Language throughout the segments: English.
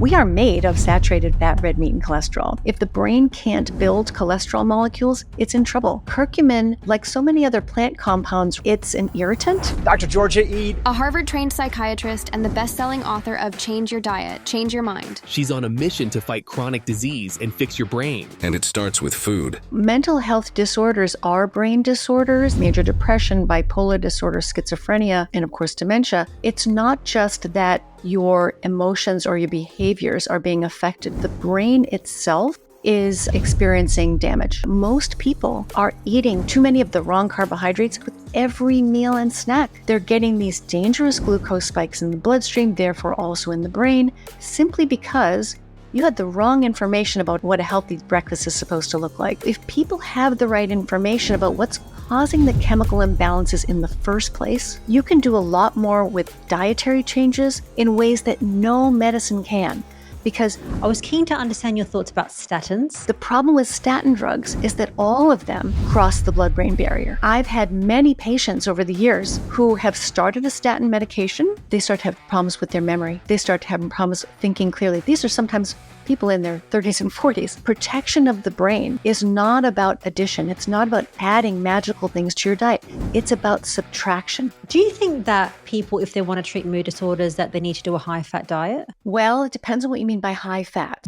We are made of saturated fat, red meat, and cholesterol. If the brain can't build cholesterol molecules, it's in trouble. Curcumin, like so many other plant compounds, it's an irritant. Dr. Georgia Ede, a Harvard-trained psychiatrist and the best-selling author of Change Your Diet, Change Your Mind. She's on a mission to fight chronic disease and fix your brain. And it starts with food. Mental health disorders are brain disorders, major depression, bipolar disorder, schizophrenia, and of course dementia. It's not just that your emotions or your behaviors are being affected. The brain itself is experiencing damage. Most people are eating too many of the wrong carbohydrates with every meal and snack. They're getting these dangerous glucose spikes in the bloodstream, therefore also in the brain, simply because you had the wrong information about what a healthy breakfast is supposed to look like. If people have the right information about what's causing the chemical imbalances in the first place, you can do a lot more with dietary changes in ways that no medicine can. Because I was keen to understand your thoughts about statins. The problem with statin drugs is that all of them cross the blood-brain barrier. I've had many patients over the years who have started a statin medication. They start to have problems with their memory. They start to have problems thinking clearly. These are sometimes people in their 30s and 40s. Protection of the brain is not about addition. It's not about adding magical things to your diet. It's about subtraction. Do you think that people, if they want to treat mood disorders, that they need to do a high-fat diet? Well, it depends on what you mean by high fat.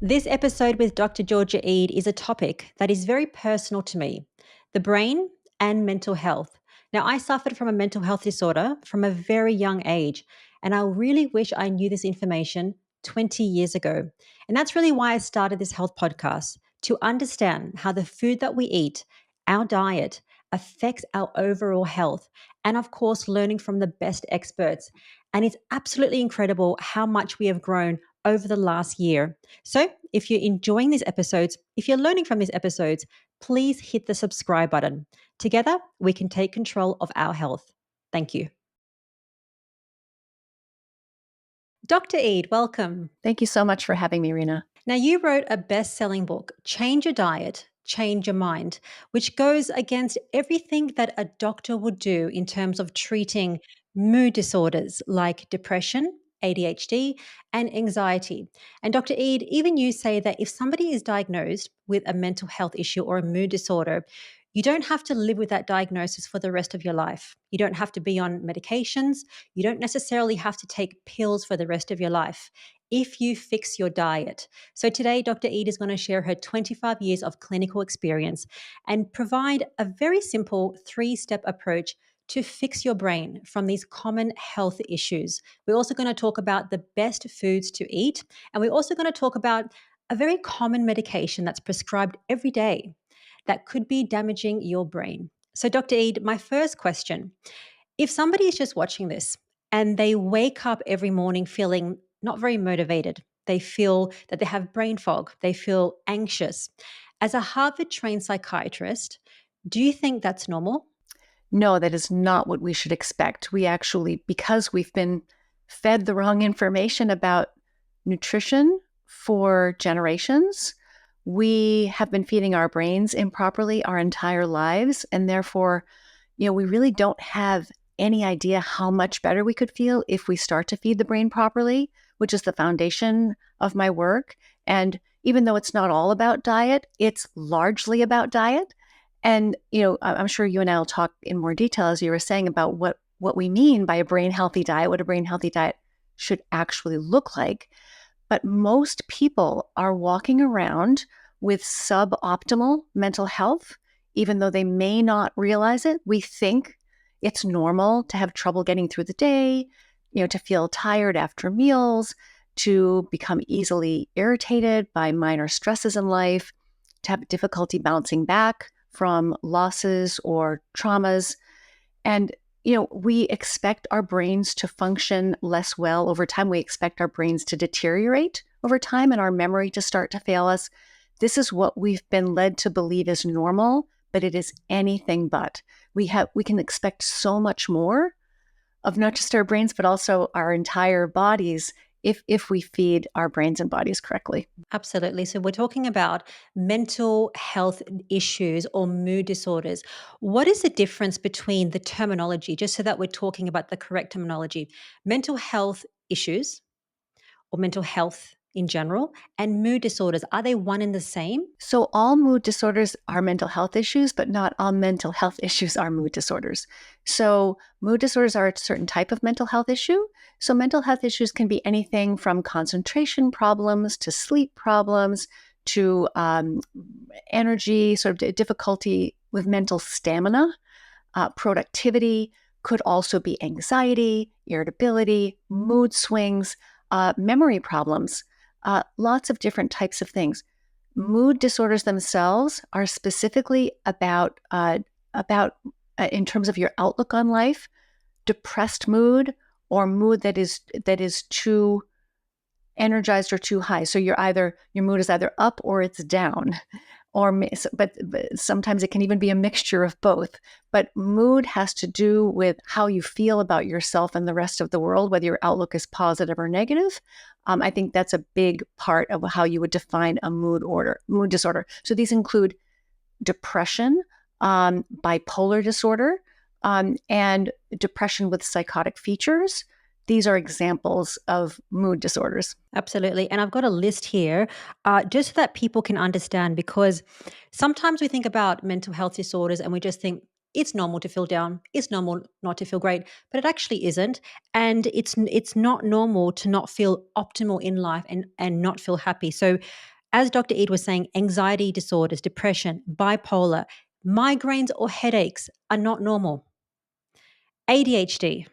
This episode with Dr. Georgia Ede is a topic that is very personal to me, the brain and mental health. Now, I suffered from a mental health disorder from a very young age, and I really wish I knew this information 20 years ago. And that's really why I started this health podcast, to understand how the food that we eat, our diet, affects our overall health, and of course, learning from the best experts. And it's absolutely incredible how much we have grown over the last year. So if you're enjoying these episodes, if you're learning from these episodes, please hit the subscribe button. Together, we can take control of our health. Thank you. Dr. Ede, welcome. Thank you so much for having me, Rena. Now, you wrote a best-selling book, Change Your Diet, Change Your Mind, which goes against everything that a doctor would do in terms of treating mood disorders like depression, ADHD, and anxiety. And Dr. Ede, even you say that if somebody is diagnosed with a mental health issue or a mood disorder, you don't have to live with that diagnosis for the rest of your life. You don't have to be on medications. You don't necessarily have to take pills for the rest of your life if you fix your diet. So today, Dr. Ede is going to share her 25 years of clinical experience and provide a very simple 3-step approach to fix your brain from these common health issues. We're also going to talk about the best foods to eat, and we're also going to talk about a very common medication that's prescribed every day that could be damaging your brain. So Dr. Ede, my first question, if somebody is just watching this and they wake up every morning feeling not very motivated, they feel that they have brain fog, they feel anxious, as a Harvard-trained psychiatrist, do you think that's normal? No, that is not what we should expect. We actually, because we've been fed the wrong information about nutrition for generations, we have been feeding our brains improperly our entire lives. And therefore, we really don't have any idea how much better we could feel if we start to feed the brain properly, which is the foundation of my work. And even though it's not all about diet, it's largely about diet. And, I'm sure you and I will talk in more detail, as you were saying, about what we mean by a brain healthy diet, what a brain healthy diet should actually look like. But most people are walking around with suboptimal mental health, even though they may not realize it. We think it's normal to have trouble getting through the day, to feel tired after meals, to become easily irritated by minor stresses in life, to have difficulty bouncing back from losses or traumas. And we expect our brains to function less well over time. We expect our brains to deteriorate over time and our memory to start to fail us. This is what we've been led to believe is normal, but it is anything but. We can expect so much more of not just our brains, but also our entire bodies if we feed our brains and bodies correctly. Absolutely. So we're talking about mental health issues or mood disorders. What is the difference between the terminology, just so that we're talking about the correct terminology? Mental health issues or mental health in general, and mood disorders? Are they one and the same? So all mood disorders are mental health issues, but not all mental health issues are mood disorders. So mood disorders are a certain type of mental health issue. So mental health issues can be anything from concentration problems to sleep problems to energy, sort of difficulty with mental stamina, productivity, could also be anxiety, irritability, mood swings, memory problems, lots of different types of things. Mood disorders themselves are specifically about in terms of your outlook on life, depressed mood or mood that is too energized or too high. So your mood is either up or it's down, but sometimes it can even be a mixture of both. But mood has to do with how you feel about yourself and the rest of the world, whether your outlook is positive or negative. I think that's a big part of how you would define a mood disorder. So these include depression, bipolar disorder, and depression with psychotic features. These are examples of mood disorders. Absolutely. And I've got a list here just so that people can understand, because sometimes we think about mental health disorders and we just think it's normal to feel down. It's normal not to feel great, but it actually isn't. And it's not normal to not feel optimal in life and not feel happy. So as Dr. Eid was saying, anxiety disorders, depression, bipolar, migraines or headaches are not normal. ADHD,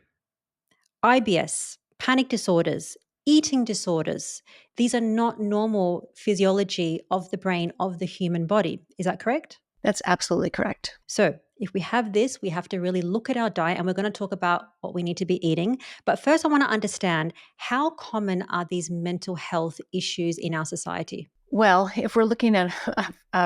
IBS, panic disorders, eating disorders, these are not normal physiology of the brain, of the human body. Is that correct? That's absolutely correct. So if we have this, we have to really look at our diet, and we're going to talk about what we need to be eating. But first, I want to understand, how common are these mental health issues in our society? Well, if we're looking at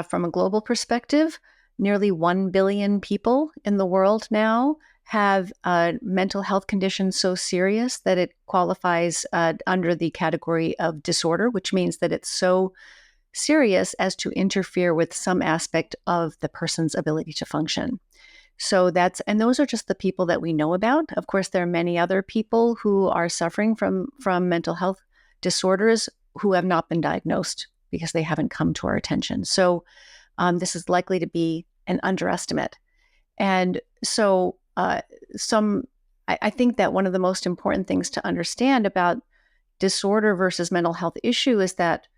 from a global perspective, nearly 1 billion people in the world now have a mental health condition so serious that it qualifies under the category of disorder, which means that it's so serious as to interfere with some aspect of the person's ability to function. So those are just the people that we know about. Of course, there are many other people who are suffering from mental health disorders who have not been diagnosed because they haven't come to our attention. So this is likely to be an underestimate. And so I think that one of the most important things to understand about disorder versus mental health issue is that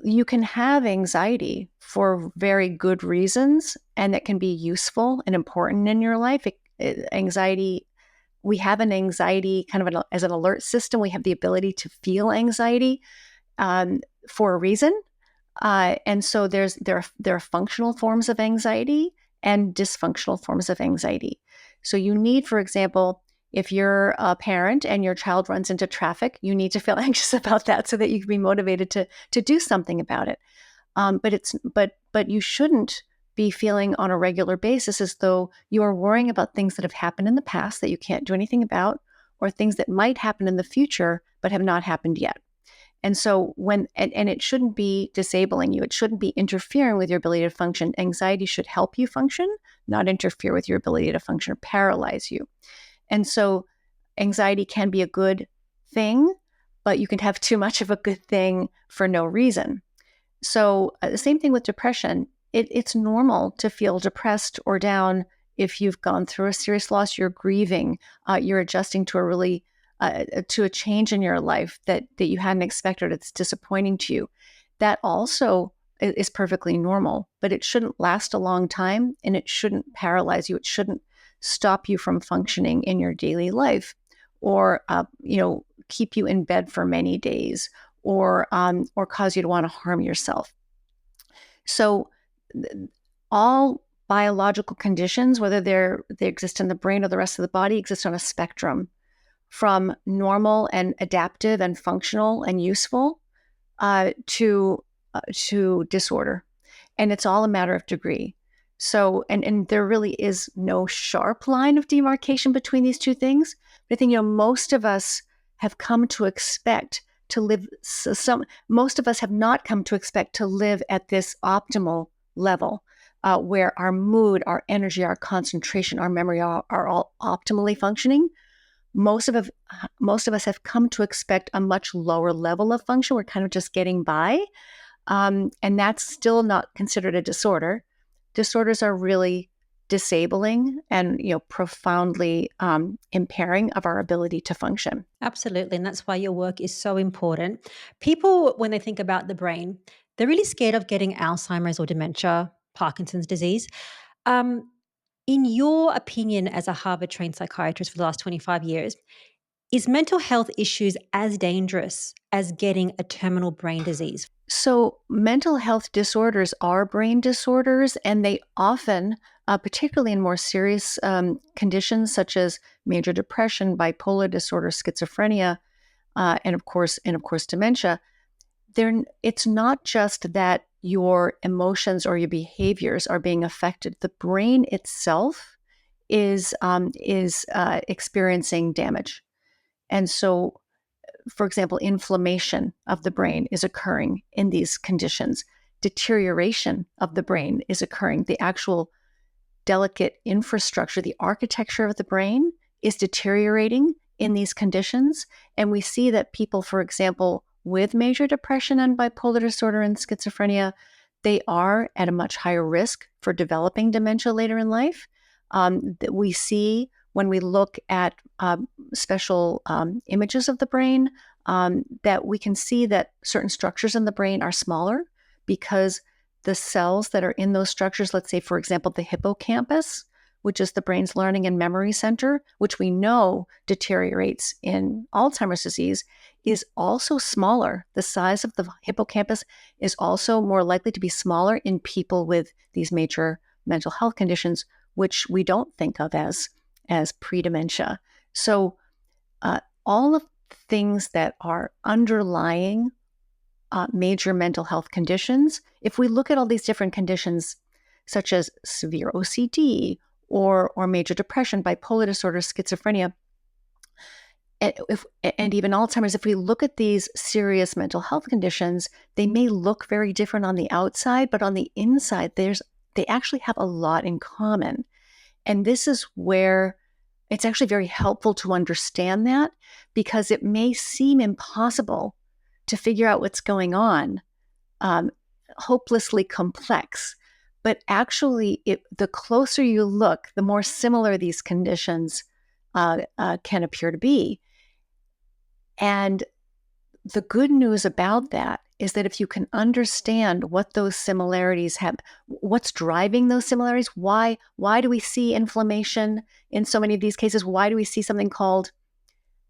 you can have anxiety for very good reasons, and that can be useful and important in your life. Anxiety, we have an anxiety kind of as an alert system. We have the ability to feel anxiety for a reason. And so there are functional forms of anxiety and dysfunctional forms of anxiety. So you need, for example, if you're a parent and your child runs into traffic, you need to feel anxious about that so that you can be motivated to do something about it. But you shouldn't be feeling on a regular basis as though you are worrying about things that have happened in the past that you can't do anything about, or things that might happen in the future but have not happened yet. And so and it shouldn't be disabling you. It shouldn't be interfering with your ability to function. Anxiety should help you function, not interfere with your ability to function or paralyze you. And so anxiety can be a good thing, but you can have too much of a good thing for no reason. So the same thing with depression. It's normal to feel depressed or down if you've gone through a serious loss. You're grieving. You're adjusting to a change in your life that you hadn't expected. It's disappointing to you. That also is perfectly normal, but it shouldn't last a long time, and it shouldn't paralyze you. It shouldn't stop you from functioning in your daily life, or keep you in bed for many days, or cause you to want to harm yourself. So all biological conditions, whether they exist in the brain or the rest of the body, exist on a spectrum from normal and adaptive and functional and useful to disorder. And it's all a matter of degree. So, and there really is no sharp line of demarcation between these two things. But I think, most of us have come to expect to live, most of us have not come to expect to live at this optimal level, where our mood, our energy, our concentration, our memory are all optimally functioning. most of us have come to expect a much lower level of function. We're kind of just getting by. And that's still not considered a disorder. Disorders are really disabling and profoundly impairing of our ability to function. Absolutely. And that's why your work is so important. People, when they think about the brain, they're really scared of getting Alzheimer's or dementia, Parkinson's disease. Um, in your opinion, as a Harvard trained psychiatrist for the last 25 years, is mental health issues as dangerous as getting a terminal brain disease? So mental health disorders are brain disorders, and they often, particularly in more serious conditions such as major depression, bipolar disorder, schizophrenia, and of course dementia, it's not just that your emotions or your behaviors are being affected. The brain itself is experiencing damage. And so, for example, inflammation of the brain is occurring in these conditions. Deterioration of the brain is occurring. The actual delicate infrastructure, the architecture of the brain is deteriorating in these conditions. And we see that people, for example, with major depression and bipolar disorder and schizophrenia, they are at a much higher risk for developing dementia later in life. That we see when we look at special images of the brain, that we can see that certain structures in the brain are smaller because the cells that are in those structures, let's say, for example, the hippocampus, which is the brain's learning and memory center, which we know deteriorates in Alzheimer's disease, is also smaller. The size of the hippocampus is also more likely to be smaller in people with these major mental health conditions, which we don't think of as pre-dementia. So all of the things that are underlying major mental health conditions, if we look at all these different conditions, such as severe OCD or major depression, bipolar disorder, schizophrenia, and even Alzheimer's, if we look at these serious mental health conditions, they may look very different on the outside, but on the inside, they actually have a lot in common. And this is where it's actually very helpful to understand that, because it may seem impossible to figure out what's going on, hopelessly complex. But actually, the closer you look, the more similar these conditions can appear to be. And the good news about that is that if you can understand what those similarities have, what's driving those similarities, why do we see inflammation in so many of these cases? Why do we see something called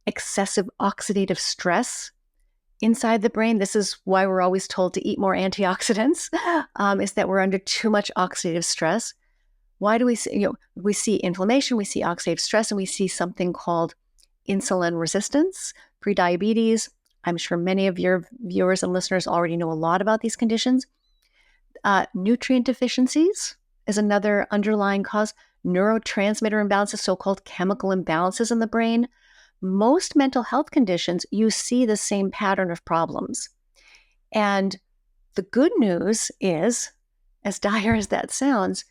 excessive oxidative stress inside the brain? This is why we're always told to eat more antioxidants, is that we're under too much oxidative stress. Why do we see, we see inflammation, we see oxidative stress, and we see something called insulin resistance, prediabetes. I'm sure many of your viewers and listeners already know a lot about these conditions. Nutrient deficiencies is another underlying cause. Neurotransmitter imbalances, so-called chemical imbalances in the brain. Most mental health conditions, you see the same pattern of problems. And the good news is, as dire as that sounds,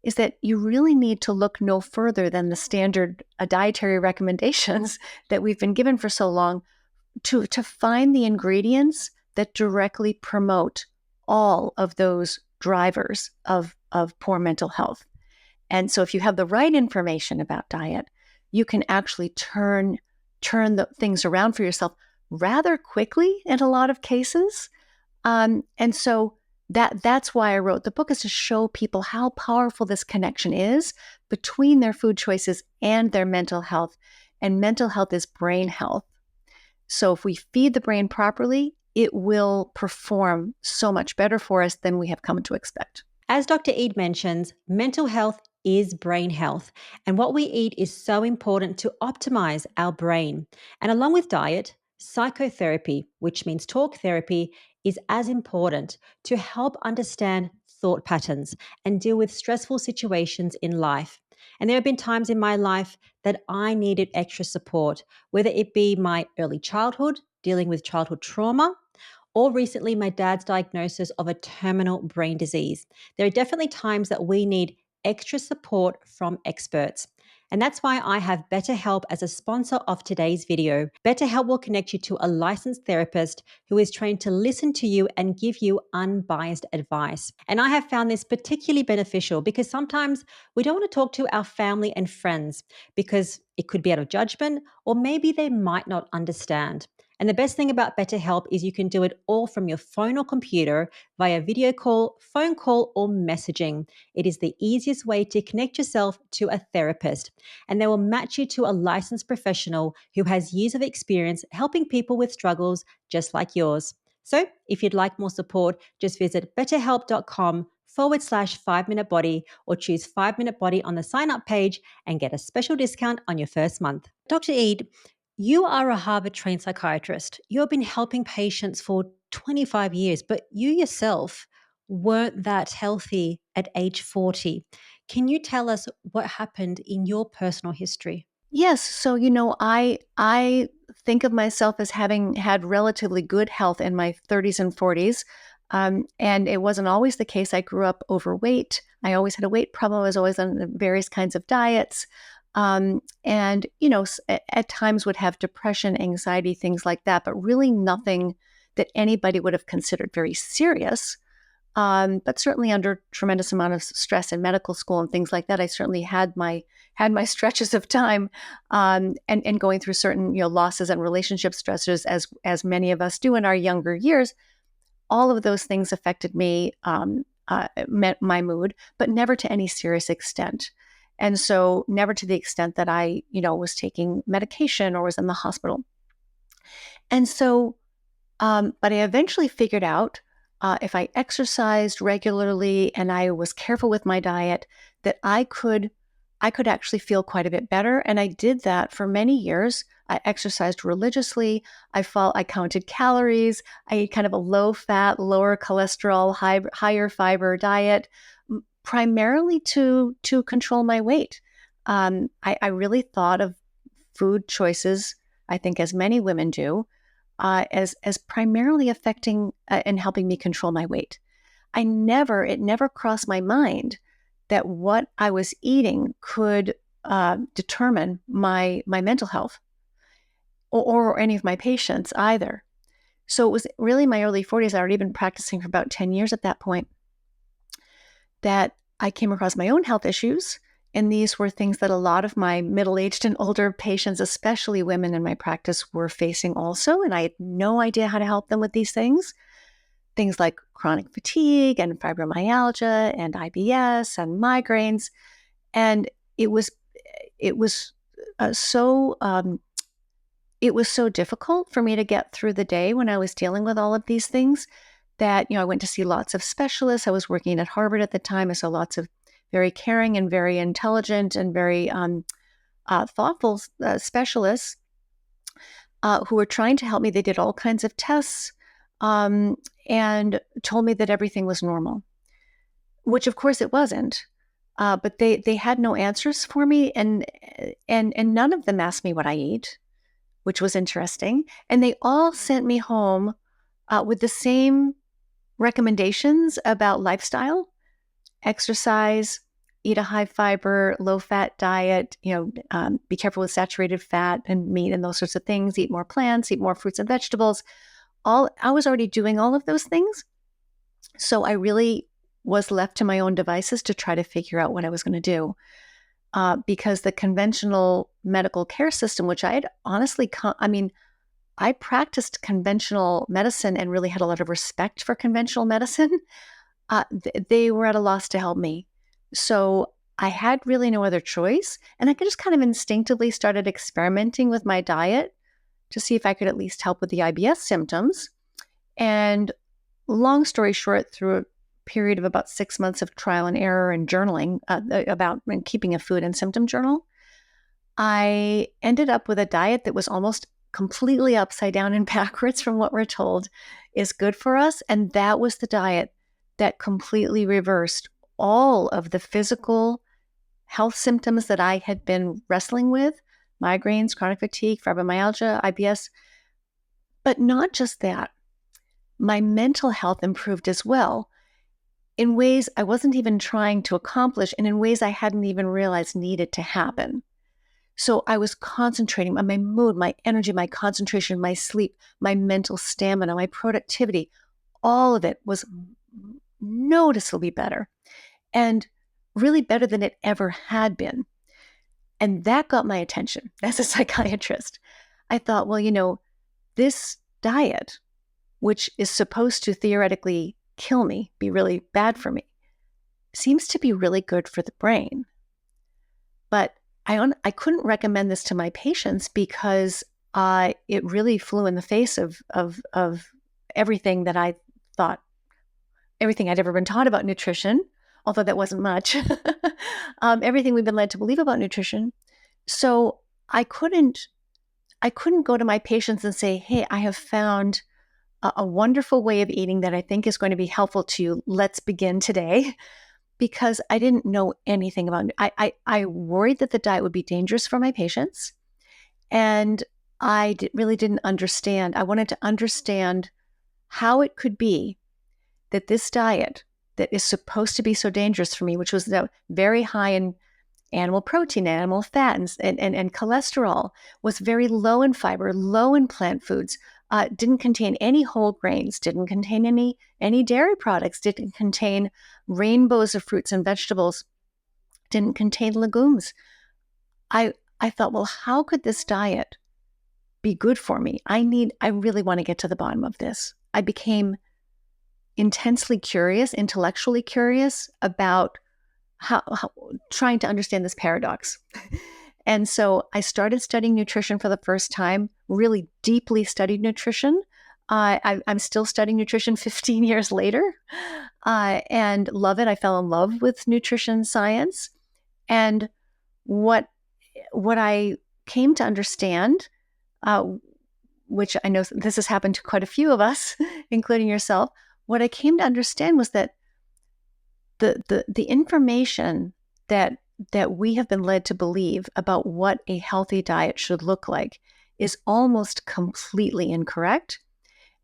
is that you really need to look no further than the standard dietary recommendations that we've been given for so long to find the ingredients that directly promote all of those drivers of poor mental health. And so if you have the right information about diet, you can actually turn the things around for yourself rather quickly in a lot of cases. And so that's why I wrote the book, is to show people how powerful this connection is between their food choices and their mental health. And mental health is brain health. So if we feed the brain properly, it will perform so much better for us than we have come to expect. As Dr. Eid mentions, mental health is brain health, and what we eat is so important to optimize our brain. And along with diet, psychotherapy, which means talk therapy, is as important to help understand thought patterns and deal with stressful situations in life. And there have been times in my life that I needed extra support, whether it be my early childhood, dealing with childhood trauma, or recently my dad's diagnosis of a terminal brain disease. There are definitely times that we need extra support from experts. And that's why I have BetterHelp as a sponsor of today's video. BetterHelp will connect you to a licensed therapist who is trained to listen to you and give you unbiased advice. And I have found this particularly beneficial because sometimes we don't want to talk to our family and friends because it could be out of judgment or maybe they might not understand. And the best thing about BetterHelp is you can do it all from your phone or computer via video call, phone call, or messaging. It is the easiest way to connect yourself to a therapist, and they will match you to a licensed professional who has years of experience helping people with struggles just like yours. So if you'd like more support, just visit betterhelp.com/5-minute body or choose 5-minute body on the sign up page and get a special discount on your first month. Dr. Eid, you are a Harvard trained psychiatrist. You've been helping patients for 25 years, but you yourself weren't that healthy at age 40. Can you tell us what happened in your personal history? Yes. So, I think of myself as having had relatively good health in my 30s and 40s. And it wasn't always the case. I grew up overweight. I always had a weight problem. I was always on various kinds of diets. And, at times would have depression, anxiety, things like that, but really nothing that anybody would have considered very serious. But certainly under tremendous amount of stress in medical school and things like that, I certainly had my stretches of time, and going through certain losses and relationship stressors as many of us do in our younger years. All of those things affected me, my mood, but never to any serious extent. And so never to the extent that I, was taking medication or was in the hospital. And so, but I eventually figured out if I exercised regularly and I was careful with my diet, that I could actually feel quite a bit better. And I did that for many years. I exercised religiously. I counted calories. I ate kind of a low fat, lower cholesterol, higher fiber diet, primarily to control my weight. I really thought of food choices, I think as many women do, as primarily affecting and helping me control my weight. It never crossed my mind that what I was eating could determine my mental health or any of my patients either. So it was really my early 40s. I'd already been practicing for about 10 years at that point, that I came across my own health issues. And these were things that a lot of my middle-aged and older patients, especially women in my practice, were facing also. And I had no idea how to help them with these things. Things like chronic fatigue and fibromyalgia and IBS and migraines. And it was so difficult for me to get through the day when I was dealing with all of these things that, I went to see lots of specialists. I was working at Harvard at the time. I saw lots of very caring and very intelligent and very thoughtful specialists who were trying to help me. They did all kinds of tests and told me that everything was normal, which of course it wasn't. But they had no answers for me, and none of them asked me what I eat, which was interesting. And they all sent me home with the same recommendations about lifestyle: exercise, eat a high fiber, low fat diet, be careful with saturated fat and meat and those sorts of things, eat more plants, eat more fruits and vegetables. I was already doing all of those things. So I really was left to my own devices to try to figure out what I was going to do. Because the conventional medical care system, which I had honestly, I practiced conventional medicine and really had a lot of respect for conventional medicine. They were at a loss to help me. So I had really no other choice. And I just kind of instinctively started experimenting with my diet to see if I could at least help with the IBS symptoms. And long story short, through a period of about 6 months of trial and error and journaling about and keeping a food and symptom journal, I ended up with a diet that was almost completely upside down and backwards from what we're told is good for us. And that was the diet that completely reversed all of the physical health symptoms that I had been wrestling with: migraines, chronic fatigue, fibromyalgia, IBS. But not just that, my mental health improved as well in ways I wasn't even trying to accomplish and in ways I hadn't even realized needed to happen. So I was concentrating on my mood, my energy, my concentration, my sleep, my mental stamina, my productivity. All of it was noticeably better, and really better than it ever had been. And that got my attention as a psychiatrist. I thought, well, this diet, which is supposed to theoretically kill me, be really bad for me, seems to be really good for the brain. But I couldn't recommend this to my patients because it really flew in the face of everything that I thought, everything I'd ever been taught about nutrition, although that wasn't much, everything we've been led to believe about nutrition. So I couldn't go to my patients and say, hey, I have found a wonderful way of eating that I think is going to be helpful to you. Let's begin today. Because I didn't know anything about it. I worried that the diet would be dangerous for my patients. And I really didn't understand. I wanted to understand how it could be that this diet that is supposed to be so dangerous for me, which was very high in animal protein, animal fat, and cholesterol, was very low in fiber, low in plant foods, didn't contain any whole grains, didn't contain any dairy products, didn't contain rainbows of fruits and vegetables, didn't contain legumes. I thought, well, how could this diet be good for me? I really want to get to the bottom of this. I became intensely curious, intellectually curious about how trying to understand this paradox. And so I started studying nutrition for the first time, really deeply studied nutrition. I'm still studying nutrition 15 years later and love it. I fell in love with nutrition science. And what I came to understand, which I know this has happened to quite a few of us, including yourself, what I came to understand was that the information that we have been led to believe about what a healthy diet should look like is almost completely incorrect.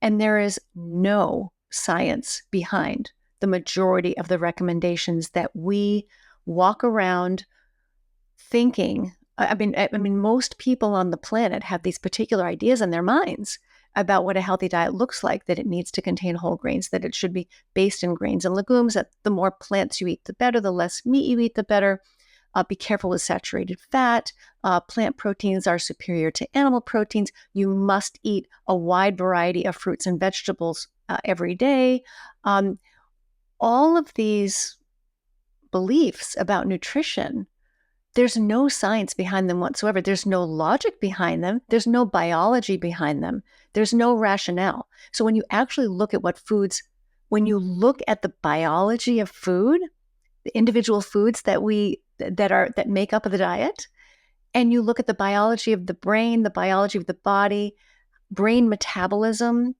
And there is no science behind the majority of the recommendations that we walk around thinking. I mean, most people on the planet have these particular ideas in their minds about what a healthy diet looks like, that it needs to contain whole grains, that it should be based in grains and legumes, that the more plants you eat, the better, the less meat you eat, the better. Be careful with saturated fat. Plant proteins are superior to animal proteins. You must eat a wide variety of fruits and vegetables every day. All of these beliefs about nutrition, there's no science behind them whatsoever. There's no logic behind them. There's no biology behind them. There's no rationale. So when you actually look at when you look at the biology of food, the individual foods that make up the diet, and you look at the biology of the brain, the biology of the body, brain metabolism,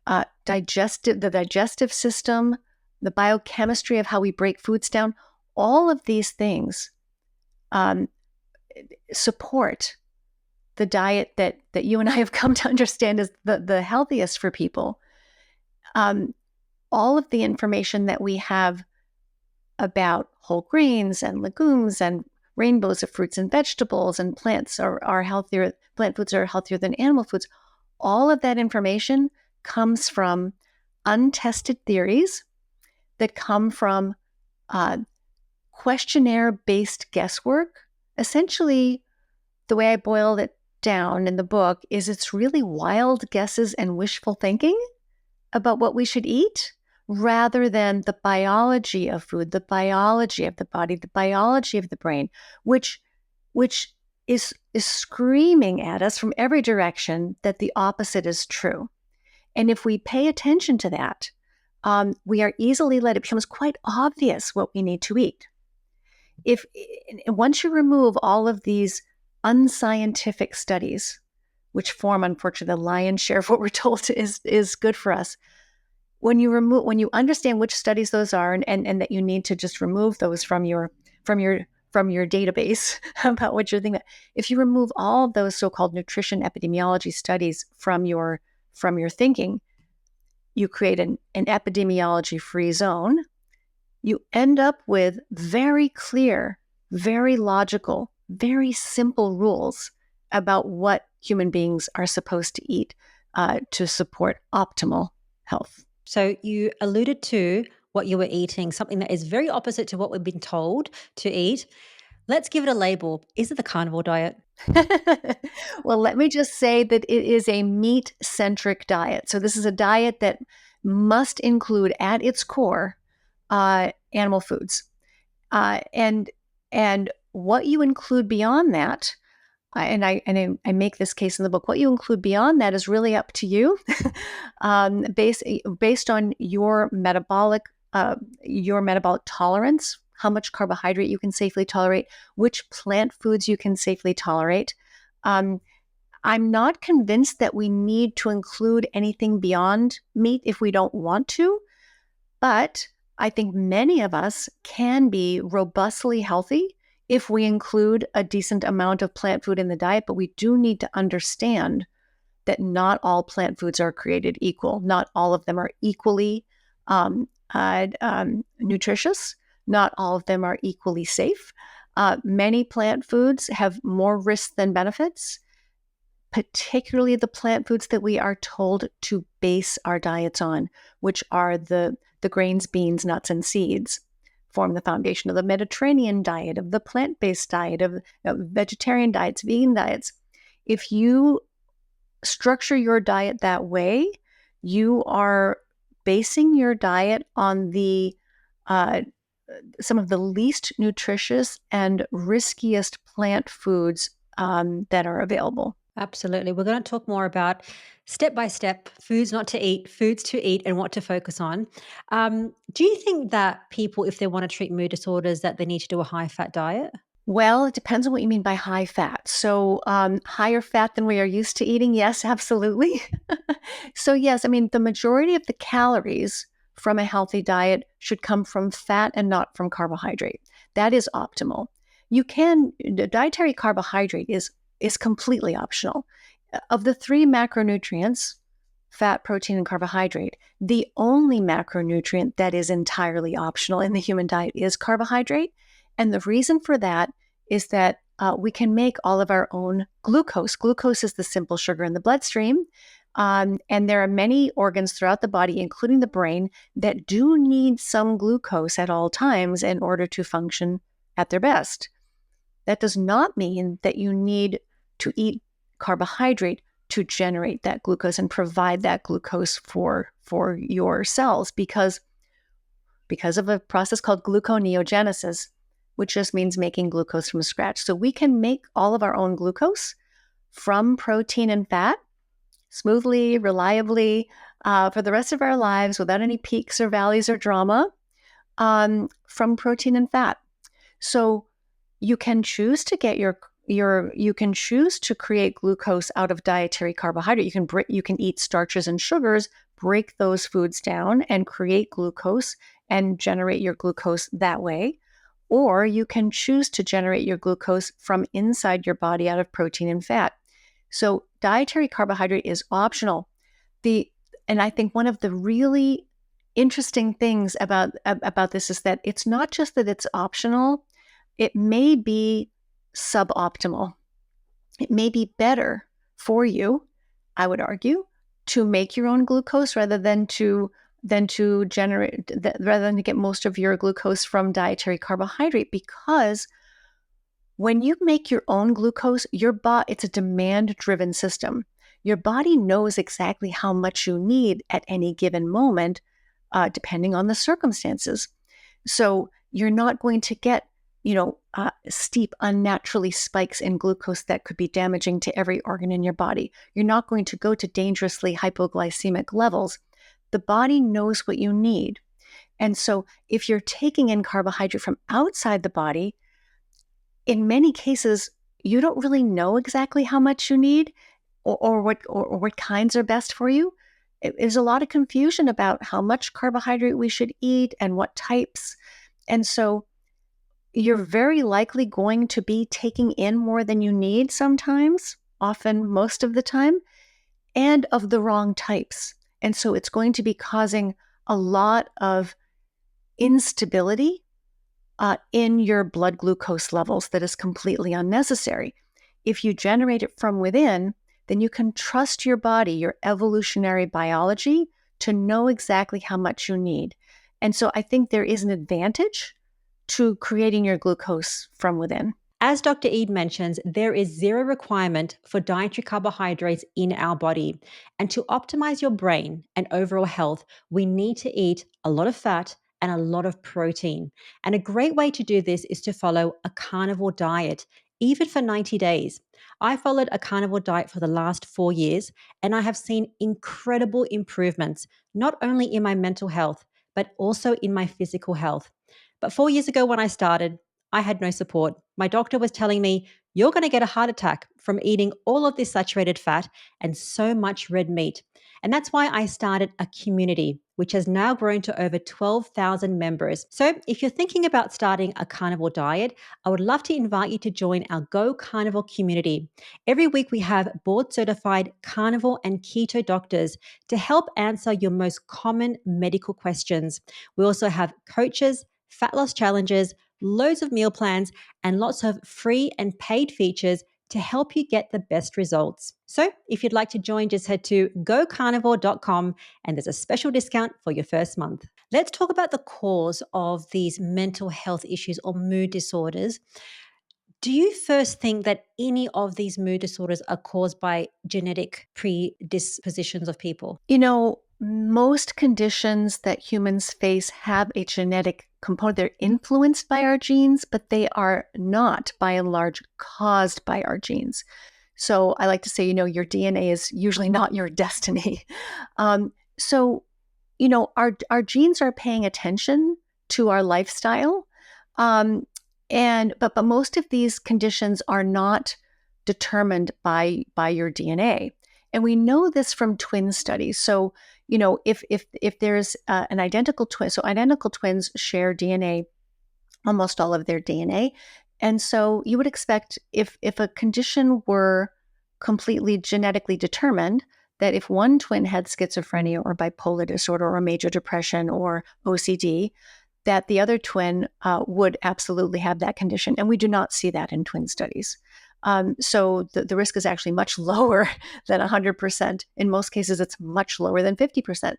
the digestive system, the biochemistry of how we break foods down, all of these things support the diet that you and I have come to understand as the healthiest for people. All of the information that we have about whole grains and legumes and rainbows of fruits and vegetables and plants are healthier, plant foods are healthier than animal foods. All of that information comes from untested theories that come from questionnaire-based guesswork. Essentially, the way I boiled it down in the book is it's really wild guesses and wishful thinking about what we should eat, rather than the biology of food, the biology of the body, the biology of the brain, which is screaming at us from every direction that the opposite is true. And if we pay attention to that, we are easily led. It becomes quite obvious what we need to eat. Once you remove all of these unscientific studies, which form, unfortunately, the lion's share of what we're told is good for us, when you understand which studies those are, and that you need to just remove those from your database about what you're thinking about. If you remove all of those so-called nutrition epidemiology studies from your thinking, you create an epidemiology-free zone. You end up with very clear, very logical very simple rules about what human beings are supposed to eat to support optimal health. So you alluded to what you were eating, something that is very opposite to what we've been told to eat. Let's give it a label. Is it the carnivore diet? Well, let me just say that it is a meat-centric diet. So this is a diet that must include at its core animal foods. And what you include beyond that, I make this case in the book, what you include beyond that is really up to you, based on your metabolic tolerance, how much carbohydrate you can safely tolerate, which plant foods you can safely tolerate. I'm not convinced that we need to include anything beyond meat if we don't want to, but I think many of us can be robustly healthy if we include a decent amount of plant food in the diet, but we do need to understand that not all plant foods are created equal. Not all of them are equally nutritious. Not all of them are equally safe. Many plant foods have more risks than benefits, particularly the plant foods that we are told to base our diets on, which are the grains, beans, nuts, and seeds, form the foundation of the Mediterranean diet, of the plant-based diet, of vegetarian diets, vegan diets. If you structure your diet that way, you are basing your diet on the some of the least nutritious and riskiest plant foods that are available. Absolutely. We're going to talk more about step by step foods not to eat, foods to eat, and what to focus on. Do you think that people, if they want to treat mood disorders, that they need to do a high fat diet? Well, it depends on what you mean by high fat. So, higher fat than we are used to eating, yes, absolutely. So, yes, I mean, the majority of the calories from a healthy diet should come from fat and not from carbohydrate. That is optimal. The dietary carbohydrate is completely optional. Of the three macronutrients, fat, protein, and carbohydrate, the only macronutrient that is entirely optional in the human diet is carbohydrate. And the reason for that is that we can make all of our own glucose. Glucose is the simple sugar in the bloodstream. And there are many organs throughout the body, including the brain, that do need some glucose at all times in order to function at their best. That does not mean that you need to eat carbohydrate to generate that glucose and provide that glucose for your cells because of a process called gluconeogenesis, which just means making glucose from scratch. So we can make all of our own glucose from protein and fat smoothly, reliably, for the rest of our lives without any peaks or valleys or drama, from protein and fat. So you can choose to get you can choose to create glucose out of dietary carbohydrate. You can eat starches and sugars, break those foods down and create glucose and generate your glucose that way. Or you can choose to generate your glucose from inside your body out of protein and fat. So dietary carbohydrate is optional. And I think one of the really interesting things about this is that it's not just that it's optional, it may be suboptimal. It may be better for you, I would argue, to make your own glucose rather than to get most of your glucose from dietary carbohydrate, because when you make your own glucose, it's a demand-driven system. Your body knows exactly how much you need at any given moment, depending on the circumstances. So you're not going to get, steep, unnaturally spikes in glucose that could be damaging to every organ in your body. You're not going to go to dangerously hypoglycemic levels. The body knows what you need. And so if you're taking in carbohydrate from outside the body, in many cases, you don't really know exactly how much you need or what kinds are best for you. There's a lot of confusion about how much carbohydrate we should eat and what types. And so you're very likely going to be taking in more than you need sometimes, often most of the time, and of the wrong types. And so it's going to be causing a lot of instability in your blood glucose levels that is completely unnecessary. If you generate it from within, then you can trust your body, your evolutionary biology, to know exactly how much you need. And so I think there is an advantage to creating your glucose from within. As Dr. Ede mentions, there is zero requirement for dietary carbohydrates in our body. And to optimize your brain and overall health, we need to eat a lot of fat and a lot of protein. And a great way to do this is to follow a carnivore diet, even for 90 days. I followed a carnivore diet for the last 4 years, and I have seen incredible improvements, not only in my mental health, but also in my physical health. But 4 years ago, when I started, I had no support. My doctor was telling me, you're going to get a heart attack from eating all of this saturated fat and so much red meat. And that's why I started a community, which has now grown to over 12,000 members. So if you're thinking about starting a carnivore diet, I would love to invite you to join our Go Carnivore community. Every week we have board certified carnivore and keto doctors to help answer your most common medical questions. We also have coaches, fat loss challenges, loads of meal plans, and lots of free and paid features to help you get the best results. So if you'd like to join, just head to gocarnivore.com and there's a special discount for your first month. Let's talk about the cause of these mental health issues or mood disorders. Do you first think that any of these mood disorders are caused by genetic predispositions of people? Most conditions that humans face have a genetic component. They're influenced by our genes, but they are not, by and large, caused by our genes. So I like to say, your DNA is usually not your destiny. So, our genes are paying attention to our lifestyle. But most of these conditions are not determined by your DNA. And we know this from twin studies. So, if there's an identical twin, so identical twins share DNA, almost all of their DNA. And so you would expect if a condition were completely genetically determined, that if one twin had schizophrenia or bipolar disorder or major depression or OCD, that the other twin would absolutely have that condition. And we do not see that in twin studies. So the risk is actually much lower than 100%. In most cases, it's much lower than 50%.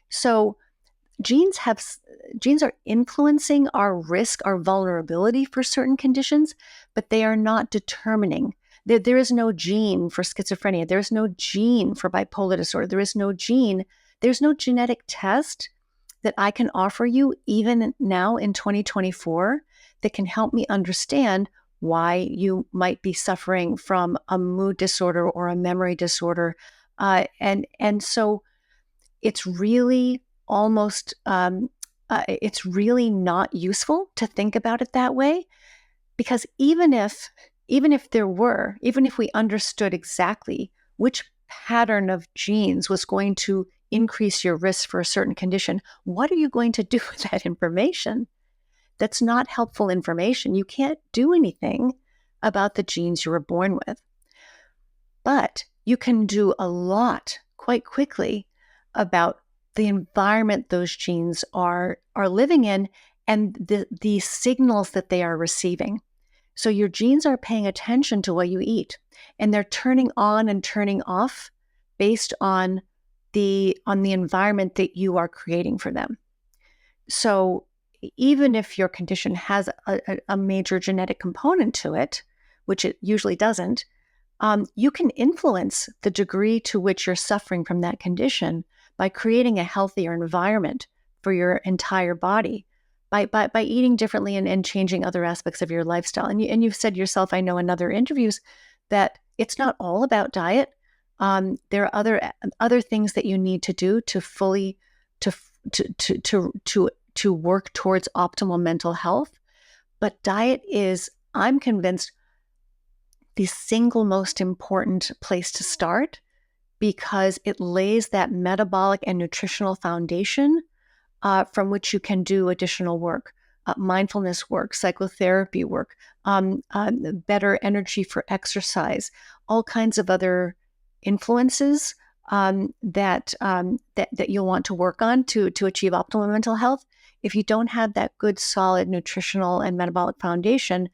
So genes are influencing our risk, our vulnerability for certain conditions, but they are not determining. There is no gene for schizophrenia. There is no gene for bipolar disorder. There's no genetic test that I can offer you even now in 2024 that can help me understand why you might be suffering from a mood disorder or a memory disorder. And so it's really it's really not useful to think about it that way, because even if we understood exactly which pattern of genes was going to increase your risk for a certain condition, what are you going to do with that information? That's not helpful information. You can't do anything about the genes you were born with. But you can do a lot quite quickly about the environment those genes are living in and the signals that they are receiving. So your genes are paying attention to what you eat, and they're turning on and turning off based on the environment that you are creating for them. So even if your condition has a major genetic component to it, which it usually doesn't, you can influence the degree to which you're suffering from that condition by creating a healthier environment for your entire body, by eating differently and changing other aspects of your lifestyle. And you've said yourself, I know in other interviews, that it's not all about diet. There are other things that you need to do to fully to work towards optimal mental health. But diet is, I'm convinced, the single most important place to start, because it lays that metabolic and nutritional foundation from which you can do additional work, mindfulness work, psychotherapy work, better energy for exercise, all kinds of other influences that you'll want to work on to achieve optimal mental health. if you don't have that good, solid nutritional and metabolic foundation,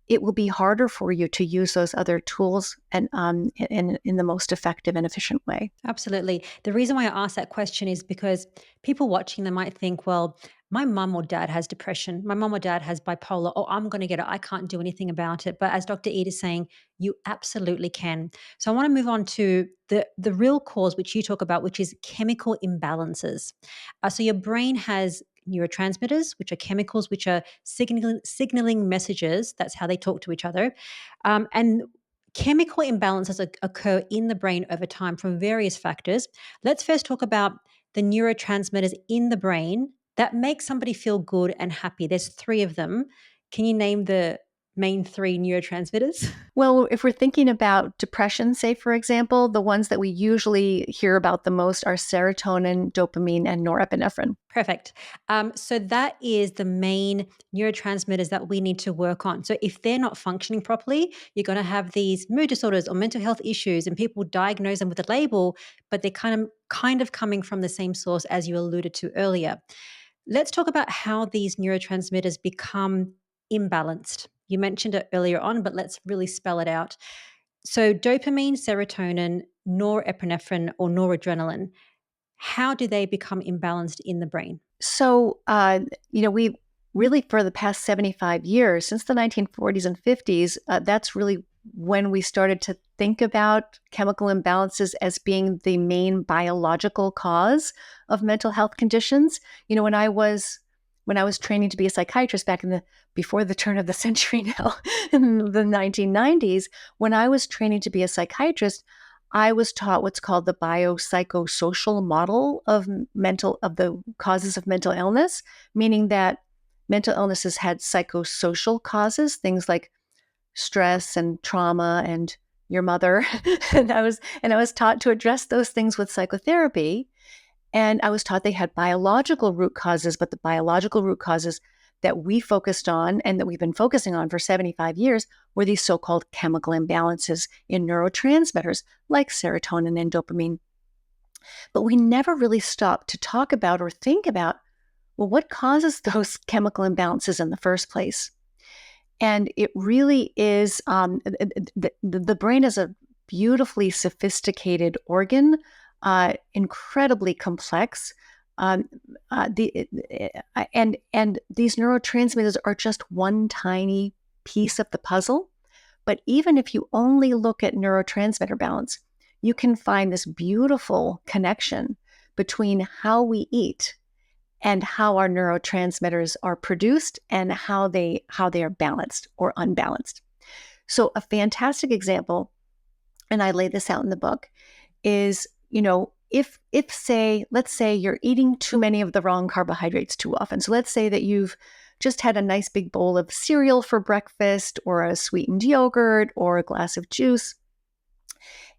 it will be harder for you to use those other tools and in the most effective and efficient way. Absolutely. The reason why I asked that question is because people watching them might think, well, my mum or dad has depression. My mum or dad has bipolar. Oh, I'm going to get it. I can't do anything about it. But as Dr. Ed is saying, you absolutely can. So I want to move on to the real cause, which you talk about, which is chemical imbalances. So your brain has neurotransmitters, which are chemicals, which are signaling messages. That's how they talk to each other. And chemical imbalances occur in the brain over time from various factors. Let's first talk about the neurotransmitters in the brain that make somebody feel good and happy. There's three of them. Can you name the main three neurotransmitters? Well, if we're thinking about depression, say, for example, the ones that we usually hear about the most are serotonin, dopamine, and norepinephrine. Perfect. So that is the main neurotransmitters that we need to work on. So if they're not functioning properly, you're going to have these mood disorders or mental health issues, and people diagnose them with a label, but they're kind of coming from the same source as you alluded to earlier. Let's talk about how these neurotransmitters become imbalanced. You mentioned it earlier on, but let's really spell it out. So dopamine, serotonin, norepinephrine, or noradrenaline, how do they become imbalanced in the brain? So, we really, for the past 75 years, since the 1940s and 50s, that's really when we started to think about chemical imbalances as being the main biological cause of mental health conditions. When I was training to be a psychiatrist back before the turn of the century now, in the 1990s, when I was training to be a psychiatrist, I was taught what's called the biopsychosocial model of the causes of mental illness, meaning that mental illnesses had psychosocial causes, things like stress and trauma and your mother. and I was taught to address those things with psychotherapy. And I was taught they had biological root causes, but the biological root causes that we focused on and that we've been focusing on for 75 years were these so-called chemical imbalances in neurotransmitters like serotonin and dopamine. But we never really stopped to talk about or think about, well, what causes those chemical imbalances in the first place? And it really is, the brain is a beautifully sophisticated organ, incredibly complex. And these neurotransmitters are just one tiny piece of the puzzle. But even if you only look at neurotransmitter balance, you can find this beautiful connection between how we eat and how our neurotransmitters are produced and how they are balanced or unbalanced. So a fantastic example, and I lay this out in the book, is, let's say you're eating too many of the wrong carbohydrates too often. So let's say that you've just had a nice big bowl of cereal for breakfast, or a sweetened yogurt, or a glass of juice,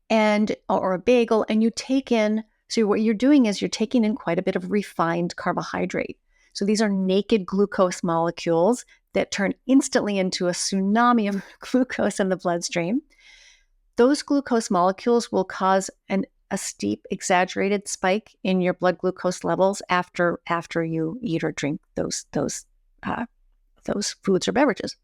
or a bagel, and you take in. So what you're doing is you're taking in quite a bit of refined carbohydrate. So these are naked glucose molecules that turn instantly into a tsunami of glucose in the bloodstream. Those glucose molecules will cause a steep, exaggerated spike in your blood glucose levels after you eat or drink those foods or beverages.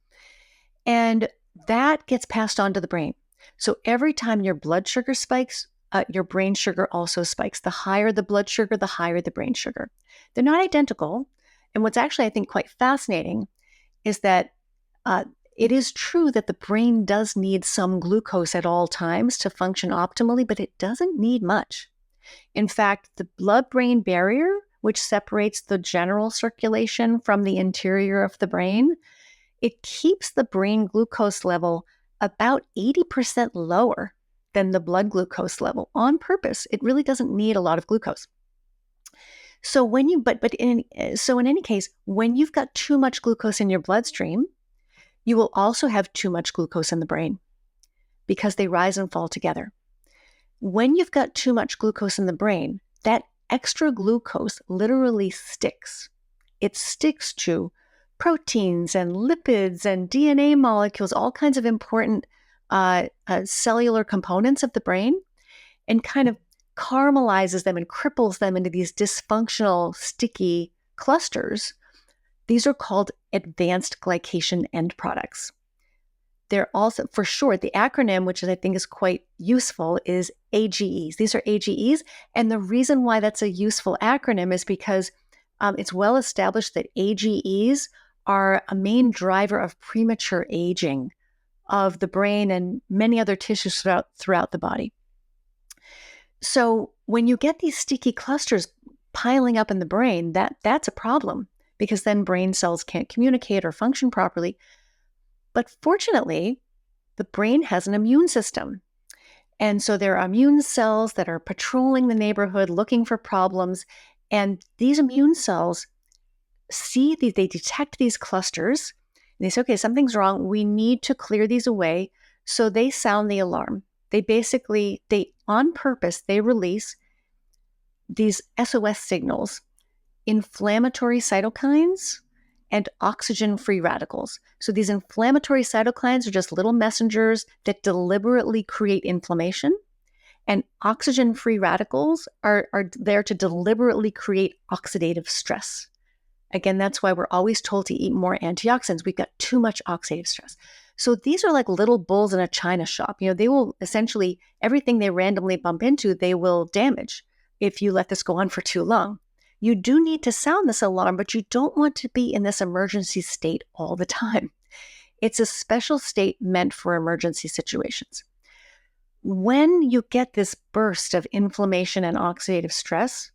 And that gets passed on to the brain. So every time your blood sugar spikes, your brain sugar also spikes. The higher the blood sugar, the higher the brain sugar. They're not identical. And what's actually, I think, quite fascinating is that it is true that the brain does need some glucose at all times to function optimally, but it doesn't need much. In fact, the blood-brain barrier, which separates the general circulation from the interior of the brain, it keeps the brain glucose level about 80% lower than the blood glucose level on purpose. It really doesn't need a lot of glucose. So in any case, when you've got too much glucose in your bloodstream, you will also have too much glucose in the brain because they rise and fall together. When you've got too much glucose in the brain, that extra glucose literally sticks. It sticks to proteins and lipids and DNA molecules, all kinds of important cellular components of the brain, and kind of caramelizes them and cripples them into these dysfunctional, sticky clusters These are called advanced glycation end products. They're also, for short, the acronym, which I think is quite useful, is AGEs. These are AGEs. And the reason why that's a useful acronym is because it's well established that AGEs are a main driver of premature aging of the brain and many other tissues throughout the body. So when you get these sticky clusters piling up in the brain, that's a problem, because then brain cells can't communicate or function properly. But fortunately, the brain has an immune system. And so there are immune cells that are patrolling the neighborhood looking for problems. And these immune cells they detect these clusters. And they say, okay, something's wrong. We need to clear these away. So they sound the alarm. On purpose, they release these SOS signals, inflammatory cytokines and oxygen-free radicals. So these inflammatory cytokines are just little messengers that deliberately create inflammation, and oxygen-free radicals are there to deliberately create oxidative stress. Again, that's why we're always told to eat more antioxidants. We've got too much oxidative stress. So these are like little bulls in a china shop. They will essentially, everything they randomly bump into, they will damage if you let this go on for too long. You do need to sound this alarm, but you don't want to be in this emergency state all the time. It's a special state meant for emergency situations. When you get this burst of inflammation and oxidative stress,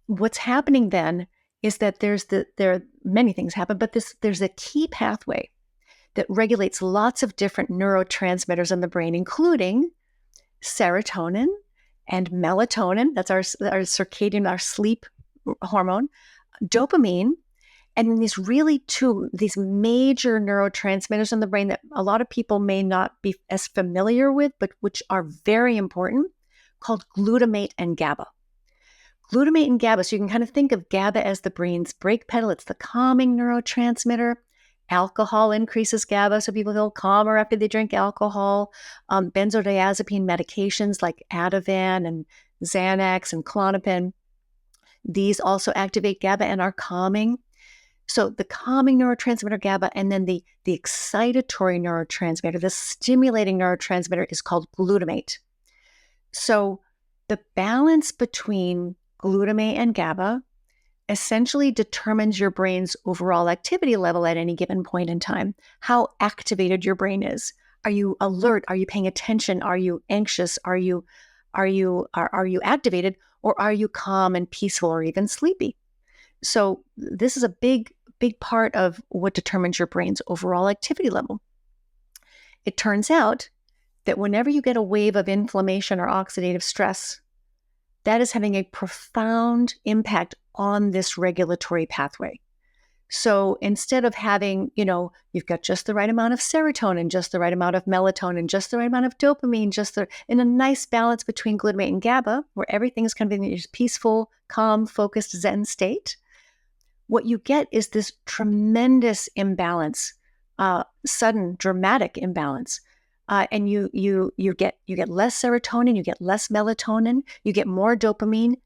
what's happening then is that there are many things happen, but there's a key pathway that regulates lots of different neurotransmitters in the brain, including serotonin and melatonin. That's our circadian, our sleep hormone, dopamine, and then these major neurotransmitters in the brain that a lot of people may not be as familiar with, but which are very important, called glutamate and GABA. Glutamate and GABA, so you can kind of think of GABA as the brain's brake pedal. It's the calming neurotransmitter. Alcohol increases GABA, so people feel calmer after they drink alcohol. Benzodiazepine medications like Ativan and Xanax and Klonopin, these also activate GABA and are calming. So the calming neurotransmitter GABA, and then the excitatory neurotransmitter, the stimulating neurotransmitter, is called glutamate. So the balance between glutamate and GABA essentially determines your brain's overall activity level at any given point in time, how activated your brain is. Are you alert? Are you paying attention? Are you anxious? Are you activated, or are you calm and peaceful or even sleepy? So this is a big part of what determines your brain's overall activity level. It turns out that whenever you get a wave of inflammation or oxidative stress, that is having a profound impact on this regulatory pathway. So instead of having, you've got just the right amount of serotonin, just the right amount of melatonin, just the right amount of dopamine, in a nice balance between glutamate and GABA, where everything's kind of in this peaceful, calm, focused Zen state, what you get is this tremendous imbalance, sudden, dramatic imbalance. And you get less serotonin, you get less melatonin, you get more dopamine,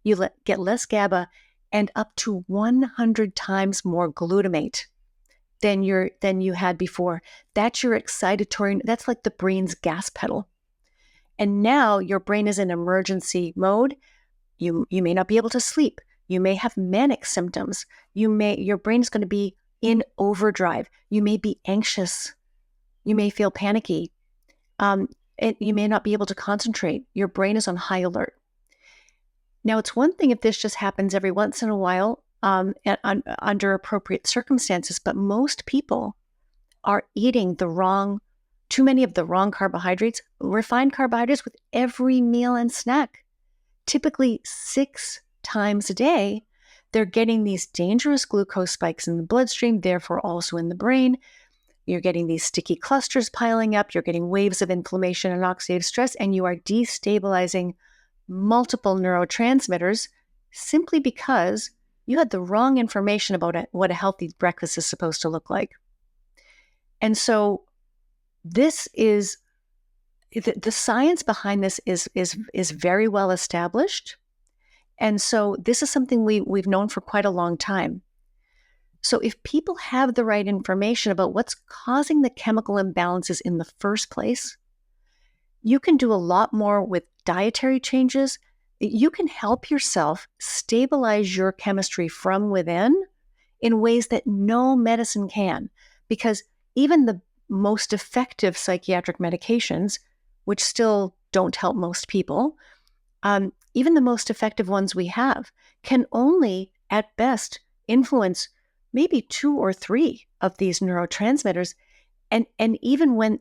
get less GABA, and up to 100 times more glutamate than you had before. That's your excitatory. That's like the brain's gas pedal. And now your brain is in emergency mode. You may not be able to sleep. You may have manic symptoms. Your brain is going to be in overdrive. You may be anxious. You may feel panicky. You may not be able to concentrate. Your brain is on high alert. Now, it's one thing if this just happens every once in a while under appropriate circumstances, but most people are eating too many of the wrong carbohydrates, refined carbohydrates, with every meal and snack. Typically 6 times a day, they're getting these dangerous glucose spikes in the bloodstream, therefore also in the brain. You're getting these sticky clusters piling up, you're getting waves of inflammation and oxidative stress, and you are destabilizing multiple neurotransmitters simply because you had the wrong information about what a healthy breakfast is supposed to look like. And so this is, the science behind this is very well established. And so this is something we've known for quite a long time. So if people have the right information about what's causing the chemical imbalances in the first place, you can do a lot more with dietary changes. You can help yourself stabilize your chemistry from within in ways that no medicine can, because even the most effective psychiatric medications, which still don't help most people, even the most effective ones we have, can only, at best, influence maybe 2 or 3 of these neurotransmitters. And even when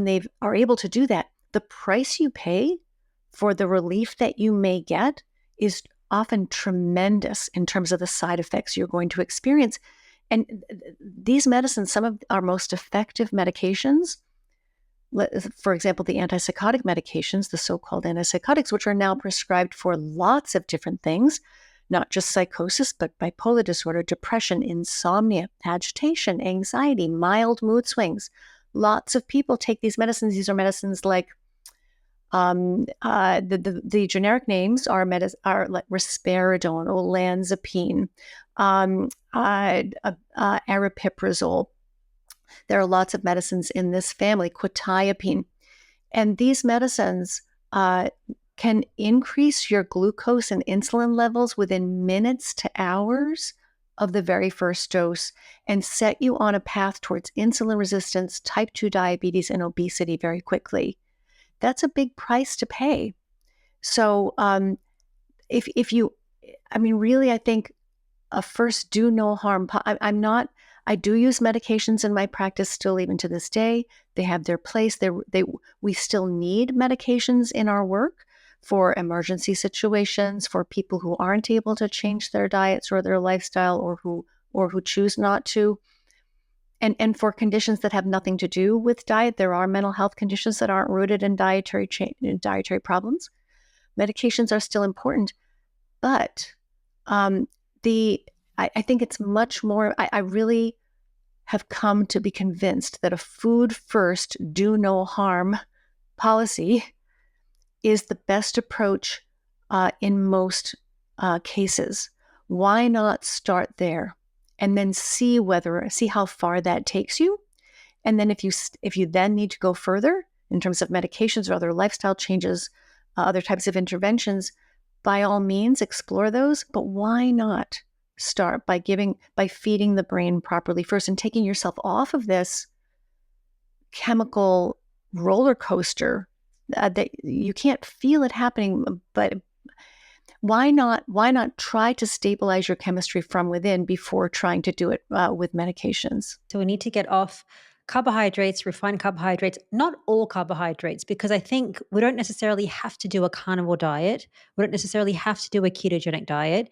they are able to do that, the price you pay for the relief that you may get is often tremendous in terms of the side effects you're going to experience. And these medicines, some of our most effective medications, for example, the antipsychotic medications, the so-called antipsychotics, which are now prescribed for lots of different things, not just psychosis, but bipolar disorder, depression, insomnia, agitation, anxiety, mild mood swings. Lots of people take these medicines. These are medicines like the generic names are like risperidone, olanzapine, aripiprazole. There are lots of medicines in this family, quetiapine. And these medicines can increase your glucose and insulin levels within minutes to hours of the very first dose and set you on a path towards insulin resistance, type 2 diabetes, and obesity very quickly. That's a big price to pay. So if you, I mean, really, I think a first do no harm. I do use medications in my practice still, even to this day. They have their place. We still need medications in our work for emergency situations, for people who aren't able to change their diets or their lifestyle, or who choose not to. And for conditions that have nothing to do with diet, there are mental health conditions that aren't rooted in dietary problems. Medications are still important, but I think it's much more. I really have come to be convinced that a food first, do no harm policy is the best approach in most cases. Why not start there and then see how far that takes you? And then if you then need to go further in terms of medications or other lifestyle changes, other types of interventions, by all means explore those. But why not start by feeding the brain properly first and taking yourself off of this chemical roller coaster that you can't feel it happening, but why not try to stabilize your chemistry from within before trying to do it with medications? So we need to get off carbohydrates, refined carbohydrates, not all carbohydrates, because I think we don't necessarily have to do a carnivore diet. We don't necessarily have to do a ketogenic diet.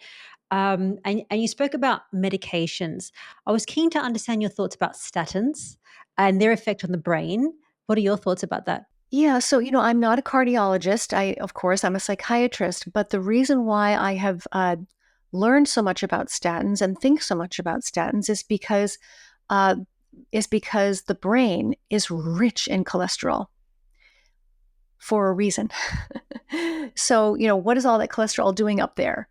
And you spoke about medications. I was keen to understand your thoughts about statins and their effect on the brain. What are your thoughts about that? Yeah, so I'm not a cardiologist. Of course, I'm a psychiatrist, but the reason why I have learned so much about statins and think so much about statins is because the brain is rich in cholesterol for a reason. So, what is all that cholesterol doing up there?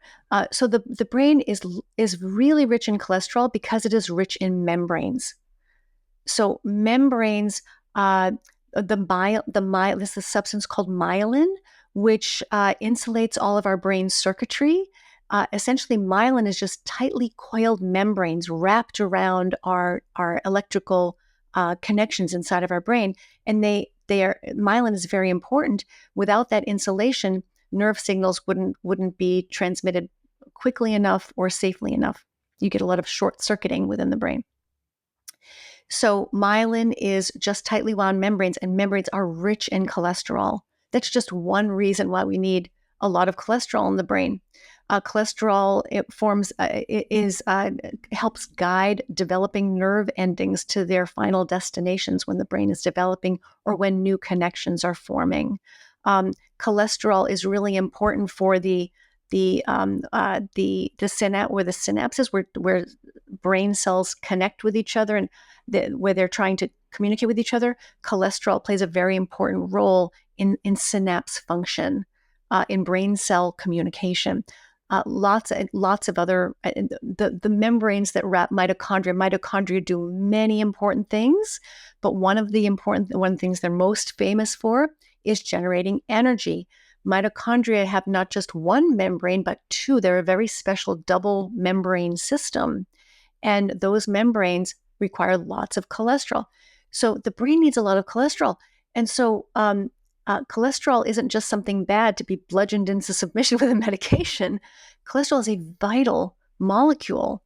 So the brain is really rich in cholesterol because it is rich in membranes. So membranes, this is a substance called myelin, which insulates all of our brain circuitry. Essentially, myelin is just tightly coiled membranes wrapped around our electrical connections inside of our brain, and myelin is very important. Without that insulation, nerve signals wouldn't be transmitted quickly enough or safely enough. You get a lot of short circuiting within the brain. So myelin is just tightly wound membranes, and membranes are rich in cholesterol. That's just one reason why we need a lot of cholesterol in the brain. Cholesterol helps guide developing nerve endings to their final destinations when the brain is developing or when new connections are forming. Cholesterol is really important for the synapse, where the synapses where brain cells connect with each other and where they're trying to communicate with each other. Cholesterol plays a very important role in synapse function, in brain cell communication. lots of other, the membranes that wrap mitochondria. Mitochondria do many important things, but one of the things they're most famous for is generating energy. Mitochondria have not just one membrane, but two. They're a very special double membrane system. And those membranes require lots of cholesterol. So the brain needs a lot of cholesterol. And so cholesterol isn't just something bad to be bludgeoned into submission with a medication. Cholesterol is a vital molecule,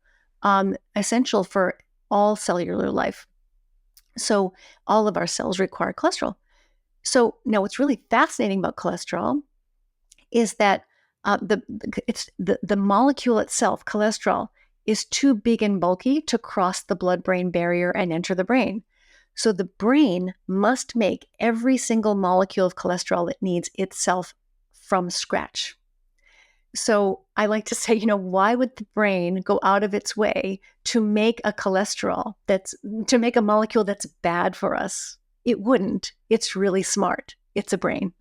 essential for all cellular life. So all of our cells require cholesterol. So now what's really fascinating about cholesterol is that the molecule itself, cholesterol, is too big and bulky to cross the blood-brain barrier and enter the brain. So the brain must make every single molecule of cholesterol it needs itself from scratch. So I like to say, why would the brain go out of its way to make a molecule that's bad for us? It wouldn't. It's really smart. It's a brain.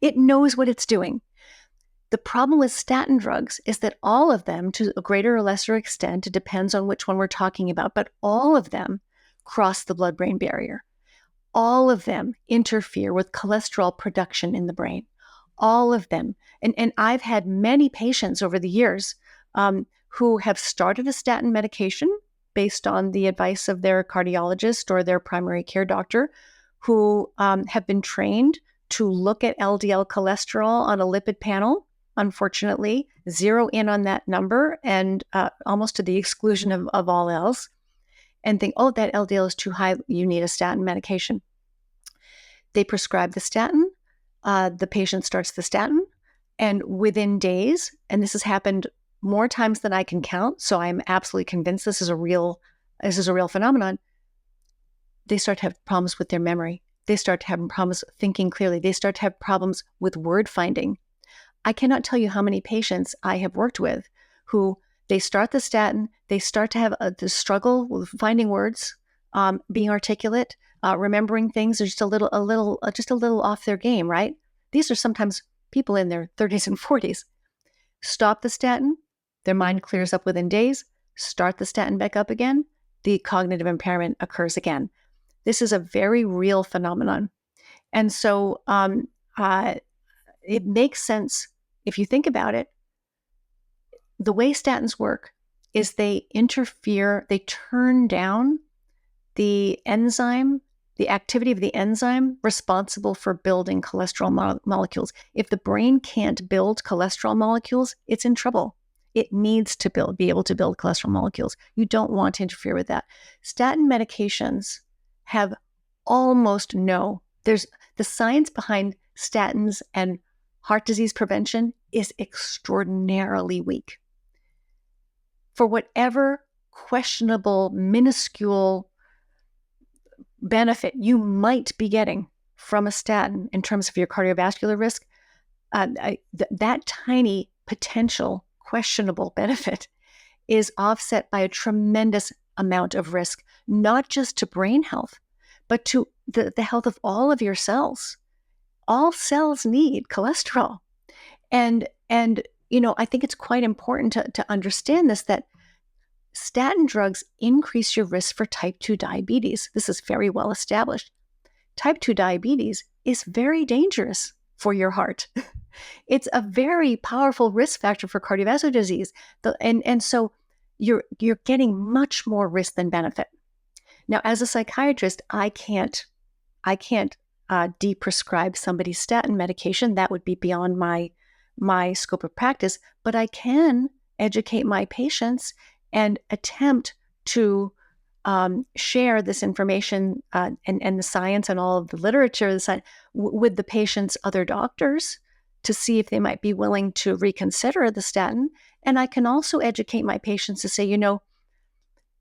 It knows what it's doing. The problem with statin drugs is that all of them, to a greater or lesser extent, it depends on which one we're talking about, but all of them cross the blood-brain barrier. All of them interfere with cholesterol production in the brain. All of them. And I've had many patients over the years who have started a statin medication based on the advice of their cardiologist or their primary care doctor, who have been trained to look at LDL cholesterol on a lipid panel, unfortunately, zero in on that number and almost to the exclusion of all else, and think, oh, that LDL is too high, you need a statin medication. They prescribe the statin, the patient starts the statin, and within days, and this has happened more times than I can count, so I'm absolutely convinced this is a real phenomenon, they start to have problems with their memory. They start to have problems thinking clearly. They start to have problems with word finding. I cannot tell you how many patients I have worked with who they start the statin, they start to have the struggle with finding words, being articulate, remembering things. They're just a little off their game, right? These are sometimes people in their 30s and 40s. Stop the statin, their mind clears up within days. Start the statin back up again, the cognitive impairment occurs again. This is a very real phenomenon. And so it makes sense if you think about it. The way statins work is they turn down the enzyme, the activity of the enzyme responsible for building cholesterol molecules. If the brain can't build cholesterol molecules, it's in trouble. It needs to be able to build cholesterol molecules. You don't want to interfere with that. Statin medications have almost the science behind statins and heart disease prevention is extraordinarily weak. For whatever questionable, minuscule benefit you might be getting from a statin in terms of your cardiovascular risk, that tiny potential questionable benefit is offset by a tremendous amount of risk, not just to brain health, but to the health of all of your cells. All cells need cholesterol. And I think it's quite important to understand this, that statin drugs increase your risk for type 2 diabetes. This is very well established. Type 2 diabetes is very dangerous for your heart. It's a very powerful risk factor for cardiovascular disease. And so you're getting much more risk than benefit. Now, as a psychiatrist, I can't deprescribe somebody's statin medication. That would be beyond my scope of practice, but I can educate my patients and attempt to share this information and the science and all of the literature with the patient's other doctors to see if they might be willing to reconsider the statin. And I can also educate my patients to say,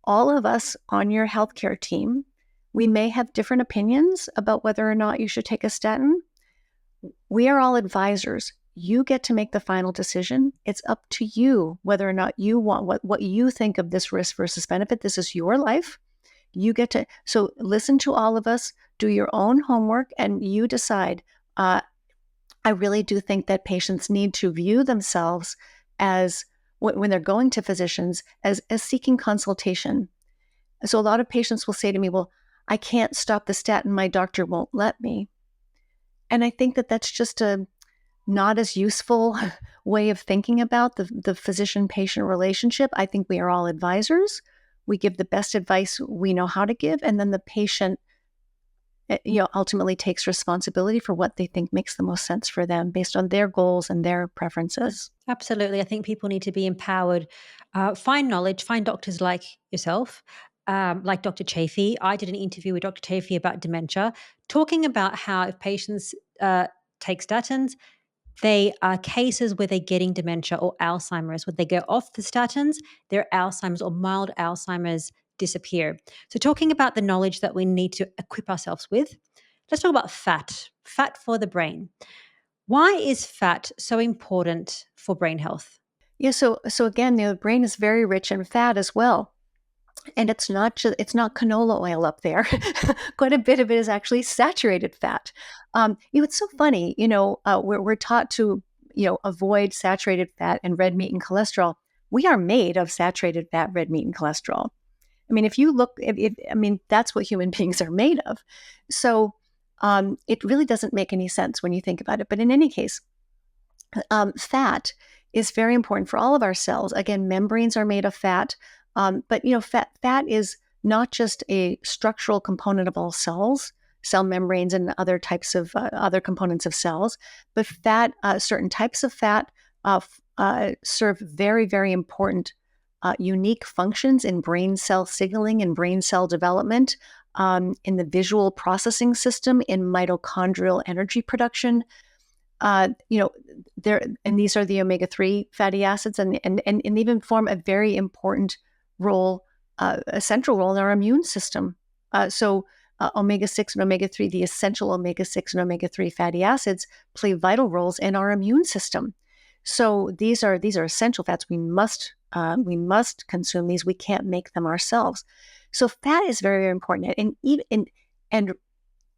all of us on your healthcare team, we may have different opinions about whether or not you should take a statin. We are all advisors. You get to make the final decision. It's up to you whether or not you want what you think of this risk versus benefit. This is your life. You get to, so listen to all of us, do your own homework, and you decide. I really do think that patients need to view themselves as when they're going to physicians as seeking consultation. So a lot of patients will say to me, well, I can't stop the statin. My doctor won't let me. And I think that that's just a not as useful way of thinking about the physician-patient relationship. I think we are all advisors. We give the best advice we know how to give, and then the patient ultimately takes responsibility for what they think makes the most sense for them based on their goals and their preferences. Absolutely. I think people need to be empowered. Find knowledge, find doctors like yourself, like Dr. Chafee. I did an interview with Dr. Chafee about dementia, talking about how if patients take statins, they are cases where they're getting dementia or Alzheimer's. When they go off the statins, their Alzheimer's or mild Alzheimer's disappear. So talking about the knowledge that we need to equip ourselves with, let's talk about fat for the brain. Why is fat so important for brain health? Yeah, so again, the brain is very rich in fat as well. And it's not canola oil up there. Quite a bit of it is actually saturated fat. It's so funny, we're taught to, avoid saturated fat and red meat and cholesterol. We are made of saturated fat, red meat, and cholesterol. I mean, if you look, that's what human beings are made of. So it really doesn't make any sense when you think about it. But in any case, fat is very important for all of our cells. Again, membranes are made of fat. But fat is not just a structural component of all cells, cell membranes and other types of other components of cells, but certain types of fat serve very, very important unique functions in brain cell signaling and brain cell development, in the visual processing system, in mitochondrial energy production. These are the omega-3 fatty acids, and even form a very important role, a central role in our immune system. Omega-6 and omega-3, the essential omega-6 and omega-3 fatty acids, play vital roles in our immune system. So these are essential fats. We must consume these. We can't make them ourselves. So fat is very, very important.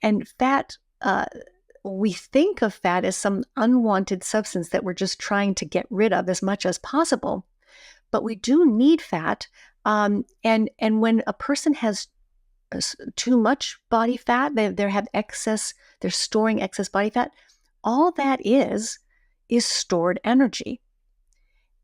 And fat, we think of fat as some unwanted substance that we're just trying to get rid of as much as possible. But we do need fat. And when a person has too much body fat, they're storing excess body fat, all that is stored energy.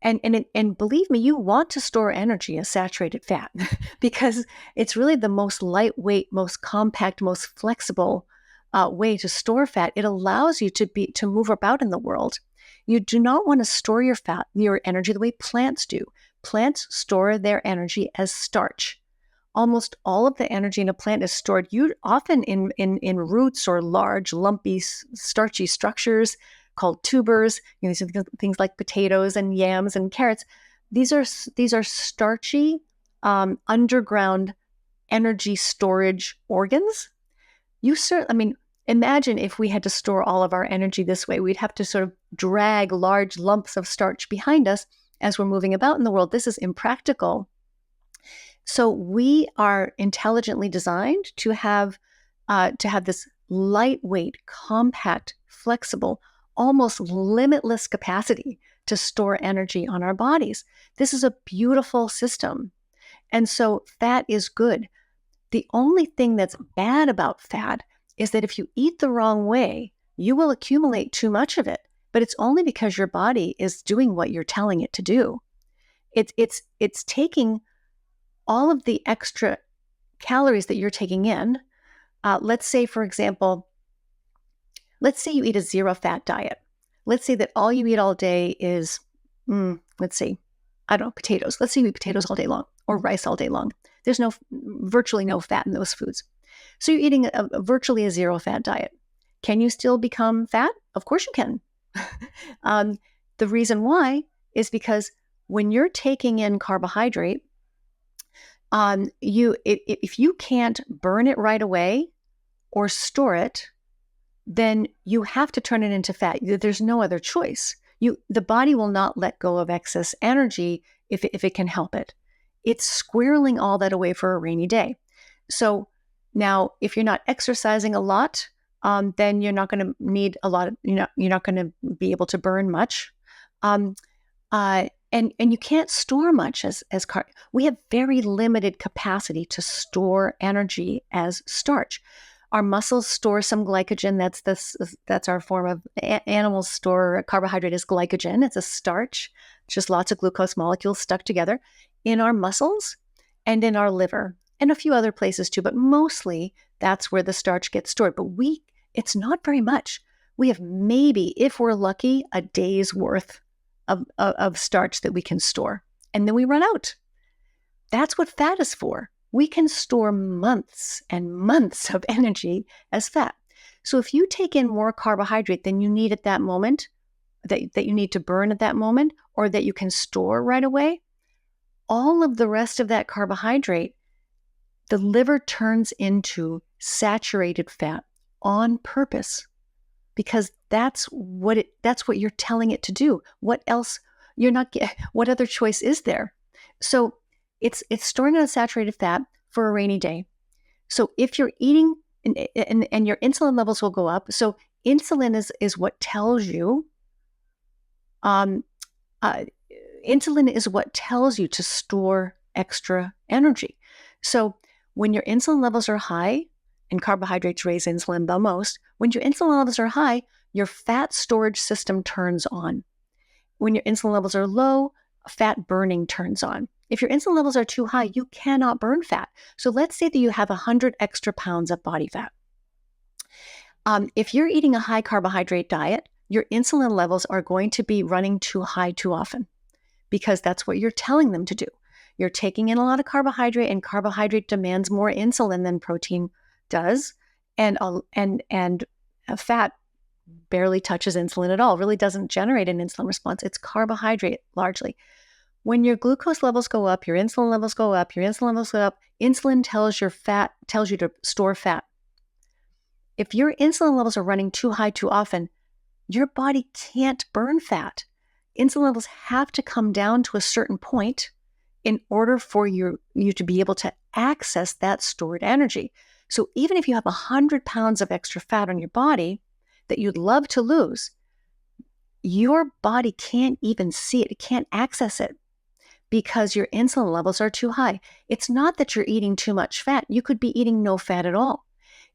And believe me, you want to store energy as saturated fat because it's really the most lightweight, most compact, most flexible way to store fat. It allows you to move about in the world. You do not want to store your energy the way plants do. Plants store their energy as starch. Almost all of the energy in a plant is stored often in roots or large, lumpy, starchy structures called tubers. These are things like potatoes and yams and carrots. These are starchy, underground energy storage organs. Imagine if we had to store all of our energy this way. We'd have to sort of drag large lumps of starch behind us as we're moving about in the world. This is impractical. So we are intelligently designed to have this lightweight, compact, flexible, almost limitless capacity to store energy on our bodies. This is a beautiful system. And so fat is good. The only thing that's bad about fat is that if you eat the wrong way, you will accumulate too much of it. But it's only because your body is doing what you're telling it to do. It's taking all of the extra calories that you're taking in. Let's say, for example, you eat a zero fat diet. Let's say that all you eat all day is, potatoes. Let's say you eat potatoes all day long or rice all day long. There's virtually no fat in those foods. So you're eating virtually a zero fat diet. Can you still become fat? Of course you can. The reason why is because when you're taking in carbohydrate, if you can't burn it right away or store it, then you have to turn it into fat. There's no other choice. The body will not let go of excess energy if it can help it. It's squirreling all that away for a rainy day. So now, if you're not exercising a lot, then you're not going to need a lot of, you're not going to be able to burn much. And you can't store much as we have very limited capacity to store energy as starch. Our muscles store some glycogen. That's our form of animals store carbohydrate as glycogen. It's a starch, just lots of glucose molecules stuck together in our muscles and in our liver and a few other places too. But mostly that's where the starch gets stored. But it's not very much. We have maybe, if we're lucky, a day's worth of starch that we can store. And then we run out. That's what fat is for. We can store months and months of energy as fat. So if you take in more carbohydrate than you need at that moment, that you need to burn at that moment, or that you can store right away, all of the rest of that carbohydrate, the liver turns into saturated fat on purpose, because that's what you're telling it to do. What else? What other choice is there? So it's storing unsaturated fat for a rainy day. So if you're eating and your insulin levels will go up. So insulin is what tells you. Insulin is what tells you to store extra energy. So when your insulin levels are high, and carbohydrates raise insulin the most, when your insulin levels are high, your fat storage system turns on. When your insulin levels are low, fat burning turns on. If your insulin levels are too high, you cannot burn fat. So let's say that you have 100 extra pounds of body fat. If you're eating a high carbohydrate diet, your insulin levels are going to be running too high too often, because that's what you're telling them to do. You're taking in a lot of carbohydrate, and carbohydrate demands more insulin than protein does, and fat barely touches insulin at all, really doesn't generate an insulin response. It's carbohydrate largely. When your glucose levels go up, your insulin levels go up, insulin tells you to store fat. If your insulin levels are running too high too often, your body can't burn fat. Insulin levels have to come down to a certain point in order for you to be able to access that stored energy. So even if you have 100 pounds of extra fat on your body that you'd love to lose, your body can't even see it. It can't access it because your insulin levels are too high. It's not that you're eating too much fat. You could be eating no fat at all.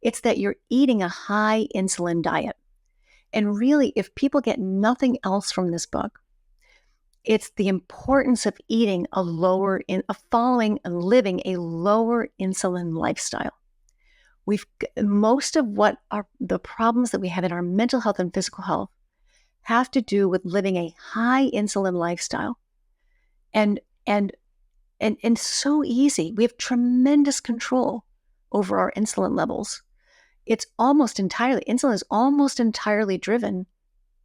It's that you're eating a high insulin diet. And really, if people get nothing else from this book, it's the importance of eating following and living a lower insulin lifestyle. Most of the problems that we have in our mental health and physical health have to do with living a high insulin lifestyle. And so easy. We have tremendous control over our insulin levels. Insulin is almost entirely driven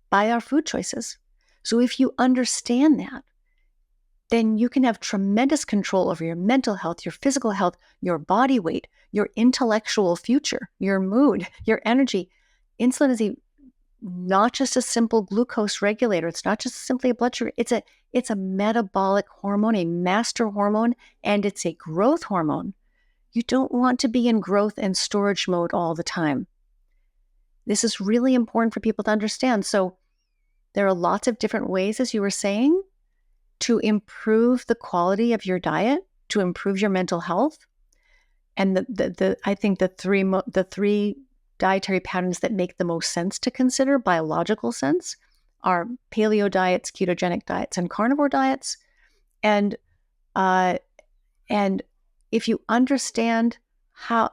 by our food choices. So if you understand that, then you can have tremendous control over your mental health, your physical health, your body weight, your intellectual future, your mood, your energy. Insulin is not just a simple glucose regulator. It's not just simply a blood sugar. It's a metabolic hormone, a master hormone, and it's a growth hormone. You don't want to be in growth and storage mode all the time. This is really important for people to understand. So there are lots of different ways, as you were saying, to improve the quality of your diet, to improve your mental health. And I think the three dietary patterns that make the most sense to consider, biological sense, are paleo diets, ketogenic diets, and carnivore diets. And if you understand how,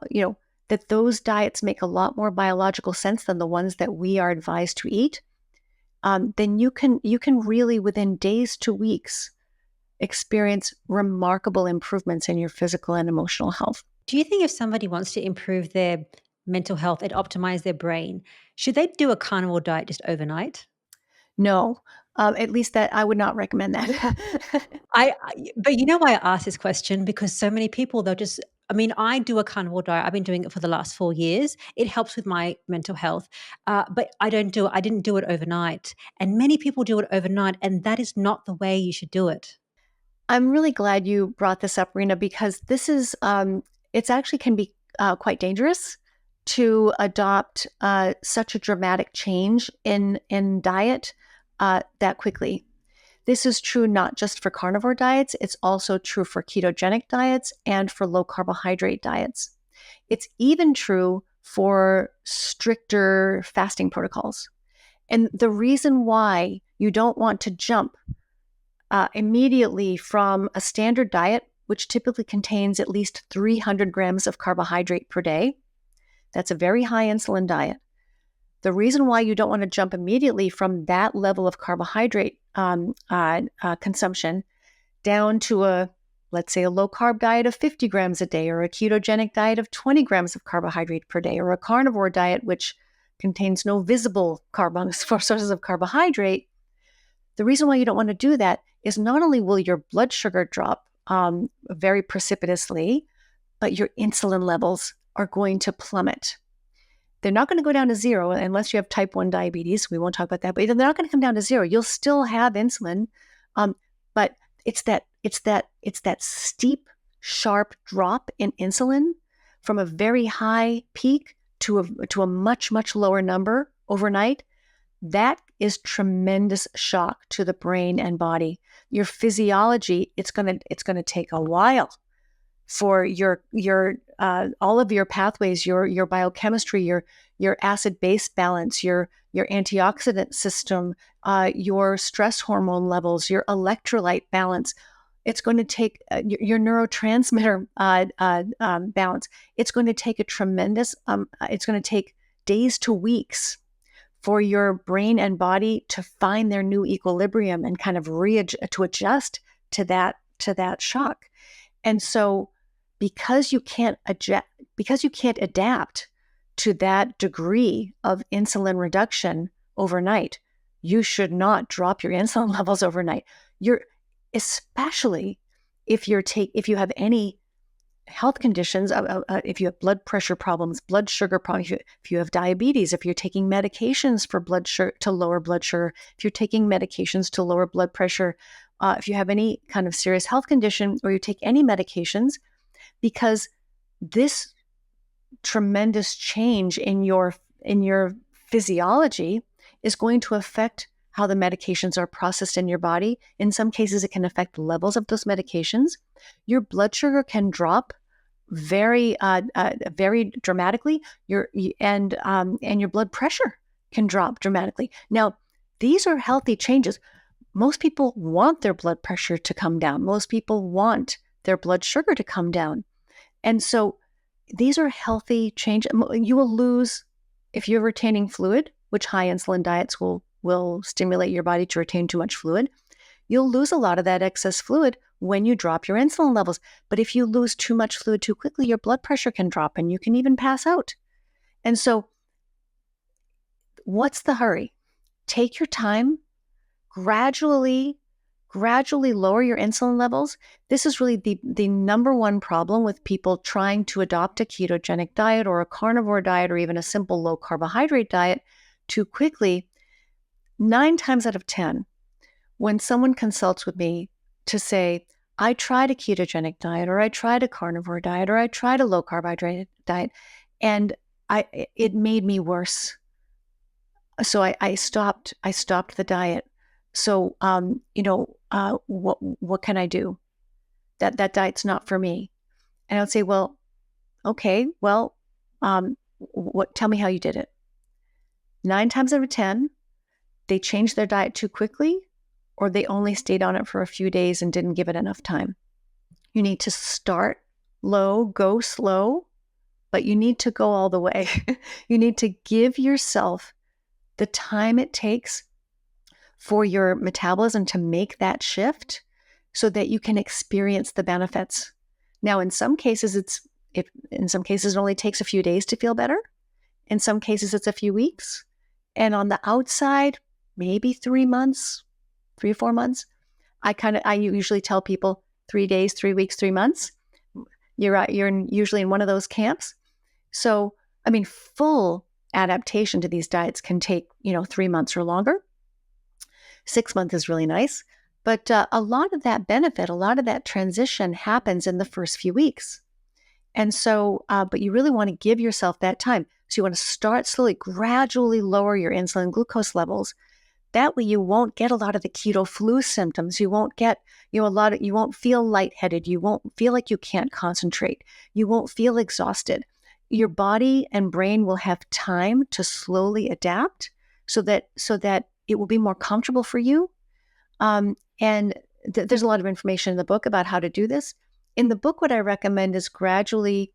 that those diets make a lot more biological sense than the ones that we are advised to eat, then you can really, within days to weeks, experience remarkable improvements in your physical and emotional health. Do you think if somebody wants to improve their mental health and optimize their brain, should they do a carnivore diet just overnight? No, at least that I would not recommend that. But you know why I asked this question? Because so many people, I do a carnivore diet. I've been doing it for the last 4 years. It helps with my mental health. But I didn't do it overnight. And many people do it overnight, and that is not the way you should do it. I'm really glad you brought this up, Rena, because this is, it actually can be quite dangerous to adopt such a dramatic change in diet that quickly. This is true not just for carnivore diets, it's also true for ketogenic diets and for low carbohydrate diets. It's even true for stricter fasting protocols. And the reason why you don't want to jump immediately from a standard diet, which typically contains at least 300 grams of carbohydrate per day, that's a very high insulin diet. The reason why you don't want to jump immediately from that level of carbohydrate consumption down to let's say a low carb diet of 50 grams a day, or a ketogenic diet of 20 grams of carbohydrate per day, or a carnivore diet which contains no visible sources of carbohydrate. The reason why you don't want to do that is not only will your blood sugar drop very precipitously, but your insulin levels are going to plummet. They're not going to go down to zero unless you have type 1 diabetes. We won't talk about that, but they're not going to come down to zero. You'll still have insulin, but it's that steep, sharp drop in insulin from a very high peak to a much, much lower number overnight. That is tremendous shock to the brain and body. Your physiology, it's going to take a while for your all of your pathways, your biochemistry, your acid-base balance, your antioxidant system, your stress hormone levels, your electrolyte balance. It's going to take your neurotransmitter balance. It's going to take a tremendous. It's going to take days to weeks for your brain and body to find their new equilibrium and kind of to adjust to that shock. And so, because you can't adapt to that degree of insulin reduction overnight, you should not drop your insulin levels overnight. Especially if you have any health conditions, if you have blood pressure problems, blood sugar problems, if you have diabetes, if you're taking medications for blood sugar to lower blood sugar, if you're taking medications to lower blood pressure, if you have any kind of serious health condition, or you take any medications, because this tremendous change in your physiology is going to affect how the medications are processed in your body. In some cases, it can affect levels of those medications. Your blood sugar can drop very dramatically. And your blood pressure can drop dramatically. Now, these are healthy changes. Most people want their blood pressure to come down. Most people want their blood sugar to come down. And so these are healthy changes. You will lose, if you're retaining fluid, which high insulin diets will stimulate your body to retain too much fluid, you'll lose a lot of that excess fluid when you drop your insulin levels. But if you lose too much fluid too quickly, your blood pressure can drop and you can even pass out. And so what's the hurry? Take your time, gradually lower your insulin levels. This is really the number one problem with people trying to adopt a ketogenic diet or a carnivore diet or even a simple low carbohydrate diet too quickly. 9 times out of 10, when someone consults with me to say, I tried a ketogenic diet, or I tried a carnivore diet, or I tried a low carbohydrate diet, and it made me worse. So I stopped the diet. So, what can I do? That diet's not for me. And I would say, well, okay, well, tell me how you did it. 9 times out of 10, they changed their diet too quickly, or they only stayed on it for a few days and didn't give it enough time. You need to start low, go slow, but you need to go all the way. You need to give yourself the time it takes for your metabolism to make that shift so that you can experience the benefits. Now, in some cases, it only takes a few days to feel better. In some cases, it's a few weeks. And on the outside, maybe 3 months, 3 or 4 months. I usually tell people 3 days, 3 weeks, 3 months. You're usually in one of those camps. So, full adaptation to these diets can take, 3 months or longer. 6 months is really nice. But a lot of that benefit, a lot of that transition happens in the first few weeks. And so, but you really want to give yourself that time. So you want to start slowly, gradually lower your insulin glucose levels. That way you won't get a lot of the keto flu symptoms. You won't get, you won't feel lightheaded. You won't feel like you can't concentrate. You won't feel exhausted. Your body and brain will have time to slowly adapt so that it will be more comfortable for you. And there's a lot of information in the book about how to do this. In the book, what I recommend is gradually,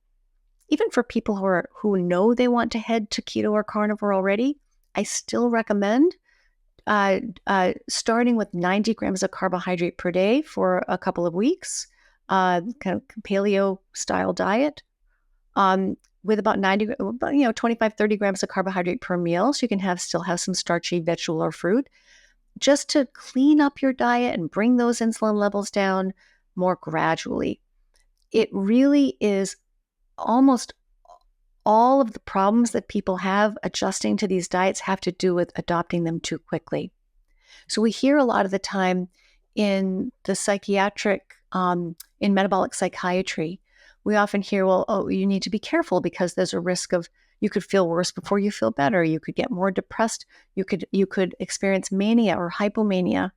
even for people who know they want to head to keto or carnivore already, I still recommend starting with 90 grams of carbohydrate per day for a couple of weeks, kind of paleo style diet, with about 25, 30 grams of carbohydrate per meal. So you can still have some starchy vegetable or fruit, just to clean up your diet and bring those insulin levels down more gradually. It really is almost all of the problems that people have adjusting to these diets have to do with adopting them too quickly. So we hear a lot of the time in the psychiatric, in metabolic psychiatry, we often hear, well, you need to be careful because there's a risk of, you could feel worse before you feel better. You could get more depressed. You could experience mania or hypomania,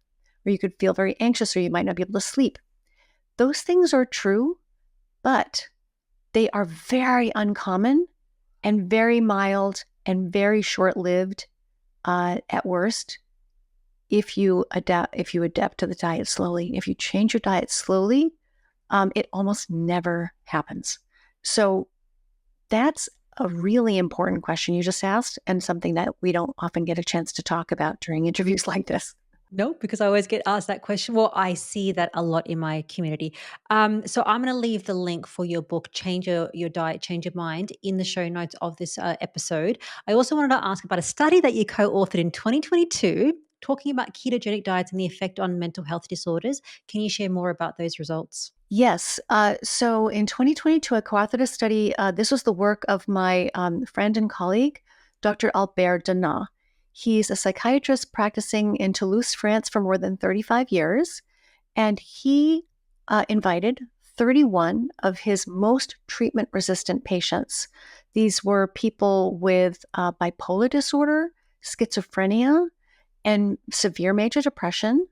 or you could feel very anxious, or you might not be able to sleep. Those things are true, but they are very uncommon and very mild and very short-lived at worst if you adapt to the diet slowly. If you change your diet slowly, it almost never happens. So that's a really important question you just asked, and something that we don't often get a chance to talk about during interviews like this. No, because I always get asked that question. Well, I see that a lot in my community. So I'm going to leave the link for your book, Change Your Diet, Change Your Mind, in the show notes of this episode. I also wanted to ask about a study that you co-authored in 2022 talking about ketogenic diets and the effect on mental health disorders. Can you share more about those results? Yes. So in 2022, I co-authored a study. This was the work of my friend and colleague, Dr. Albert Donat. He's a psychiatrist practicing in Toulouse, France for more than 35 years. And he invited 31 of his most treatment-resistant patients. These were people with bipolar disorder, schizophrenia, and severe major depression.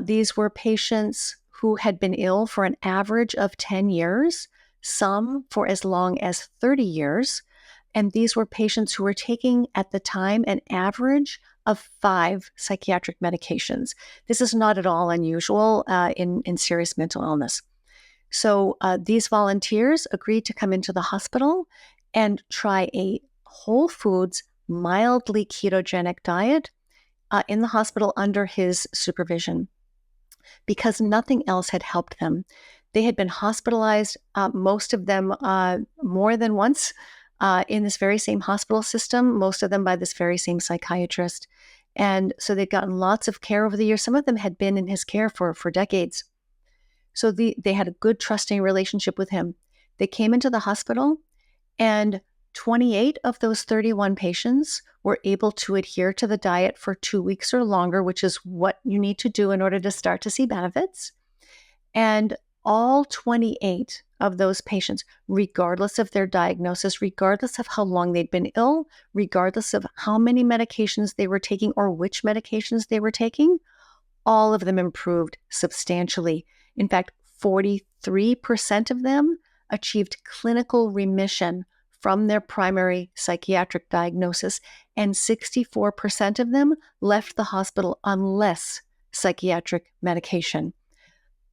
These were patients who had been ill for an average of 10 years, some for as long as 30 years. And these were patients who were taking, at the time, an average of 5 psychiatric medications. This is not at all unusual in serious mental illness. So these volunteers agreed to come into the hospital and try a whole foods, mildly ketogenic diet in the hospital under his supervision, because nothing else had helped them. They had been hospitalized, most of them more than once, in this very same hospital system, most of them by this very same psychiatrist. And so they'd gotten lots of care over the years. Some of them had been in his care for decades. So they had a good, trusting relationship with him. They came into the hospital, and 28 of those 31 patients were able to adhere to the diet for 2 weeks or longer, which is what you need to do in order to start to see benefits. And all 28 of those patients, regardless of their diagnosis, regardless of how long they'd been ill, regardless of how many medications they were taking or which medications they were taking, all of them improved substantially. In fact, 43% of them achieved clinical remission from their primary psychiatric diagnosis, and 64% of them left the hospital on less psychiatric medication.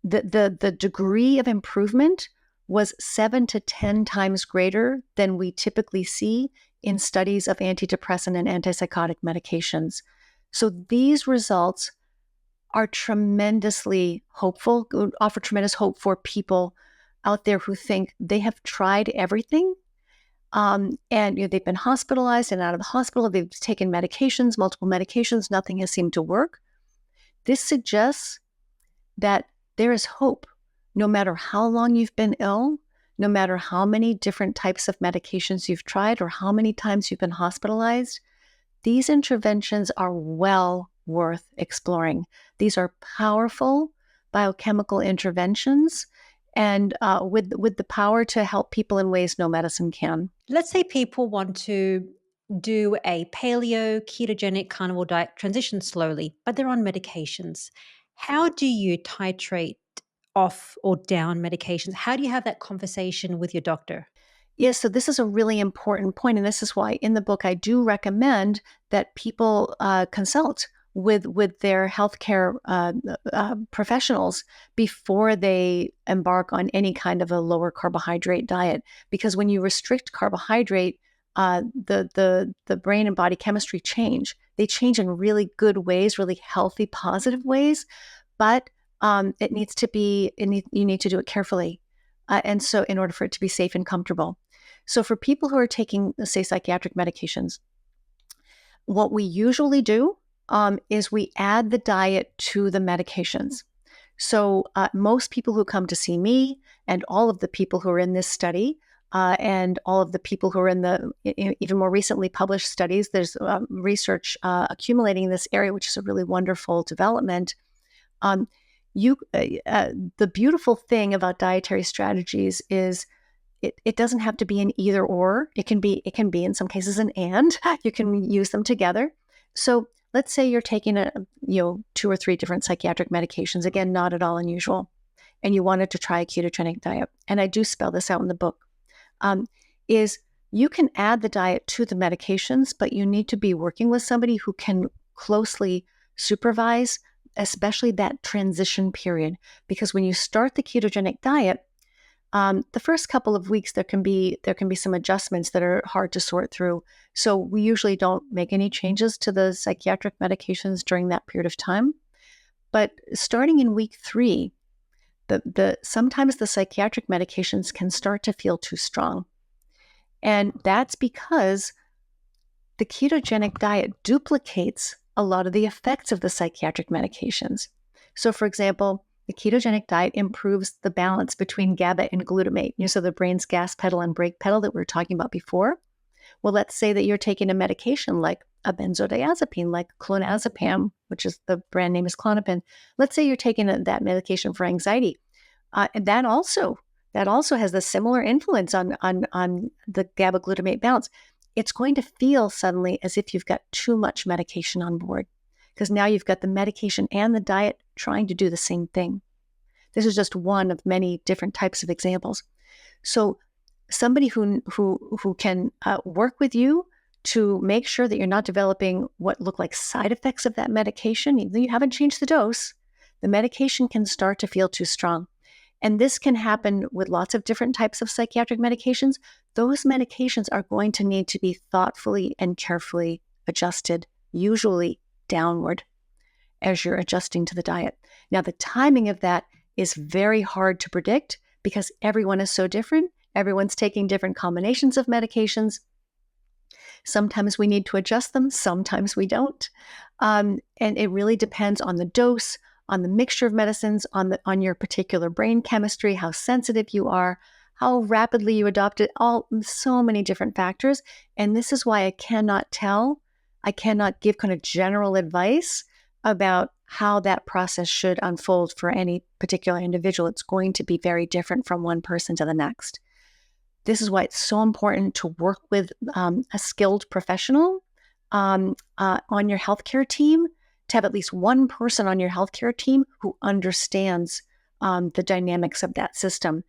The degree of improvement was 7 to 10 times greater than we typically see in studies of antidepressant and antipsychotic medications. So these results are tremendously hopeful, offer tremendous hope for people out there who think they have tried everything. And they've been hospitalized and out of the hospital. They've taken medications, multiple medications. Nothing has seemed to work. This suggests that there is hope, no matter how long you've been ill, no matter how many different types of medications you've tried or how many times you've been hospitalized. These interventions are well worth exploring. These are powerful biochemical interventions, and with the power to help people in ways no medicine can. Let's say people want to do a paleo, ketogenic, carnivore diet, transition slowly, but they're on medications. How do you titrate off or down medications? How do you have that conversation with your doctor? Yes, so this is a really important point, and this is why in the book I do recommend that people consult with their healthcare professionals before they embark on any kind of a lower carbohydrate diet. Because when you restrict carbohydrate, the brain and body chemistry change. They change in really good ways, really healthy, positive ways, but it needs to be. You need to do it carefully, and so in order for it to be safe and comfortable. So for people who are taking, say, psychiatric medications, what we usually do is we add the diet to the medications. So most people who come to see me and all of the people who are in this study and all of the people who are in the even more recently published studies, there's research accumulating in this area, which is a really wonderful development. The beautiful thing about dietary strategies is it doesn't have to be an either or. It can be in some cases an and. You can use them together. So let's say you're taking 2 or 3 different psychiatric medications. Again, not at all unusual, and you wanted to try a ketogenic diet. And I do spell this out in the book. Is you can add the diet to the medications, but you need to be working with somebody who can closely supervise, especially that transition period. Because when you start the ketogenic diet, the first couple of weeks, there can be some adjustments that are hard to sort through. So we usually don't make any changes to the psychiatric medications during that period of time. But starting in week 3, sometimes the psychiatric medications can start to feel too strong. And that's because the ketogenic diet duplicates a lot of the effects of the psychiatric medications. So for example, the ketogenic diet improves the balance between GABA and glutamate, so the brain's gas pedal and brake pedal that we were talking about before. Well, let's say that you're taking a medication like a benzodiazepine, like clonazepam, which is the brand name is Klonopin. Let's say you're taking that medication for anxiety. And that also has a similar influence on the GABA glutamate balance. It's going to feel suddenly as if you've got too much medication on board, because now you've got the medication and the diet trying to do the same thing. This is just one of many different types of examples. So somebody who can work with you to make sure that you're not developing what look like side effects of that medication, even though you haven't changed the dose, the medication can start to feel too strong. And this can happen with lots of different types of psychiatric medications. Those medications are going to need to be thoughtfully and carefully adjusted, usually downward, as you're adjusting to the diet. Now, the timing of that is very hard to predict because everyone is so different. Everyone's taking different combinations of medications. Sometimes we need to adjust them, sometimes we don't. And it really depends on the dose, on the mixture of medicines, on your particular brain chemistry, how sensitive you are, how rapidly you adopt it, so many different factors. And this is why I cannot give kind of general advice about how that process should unfold for any particular individual. It's going to be very different from one person to the next. This is why it's so important to work with a skilled professional on your healthcare team, to have at least one person on your healthcare team who understands the dynamics of that system,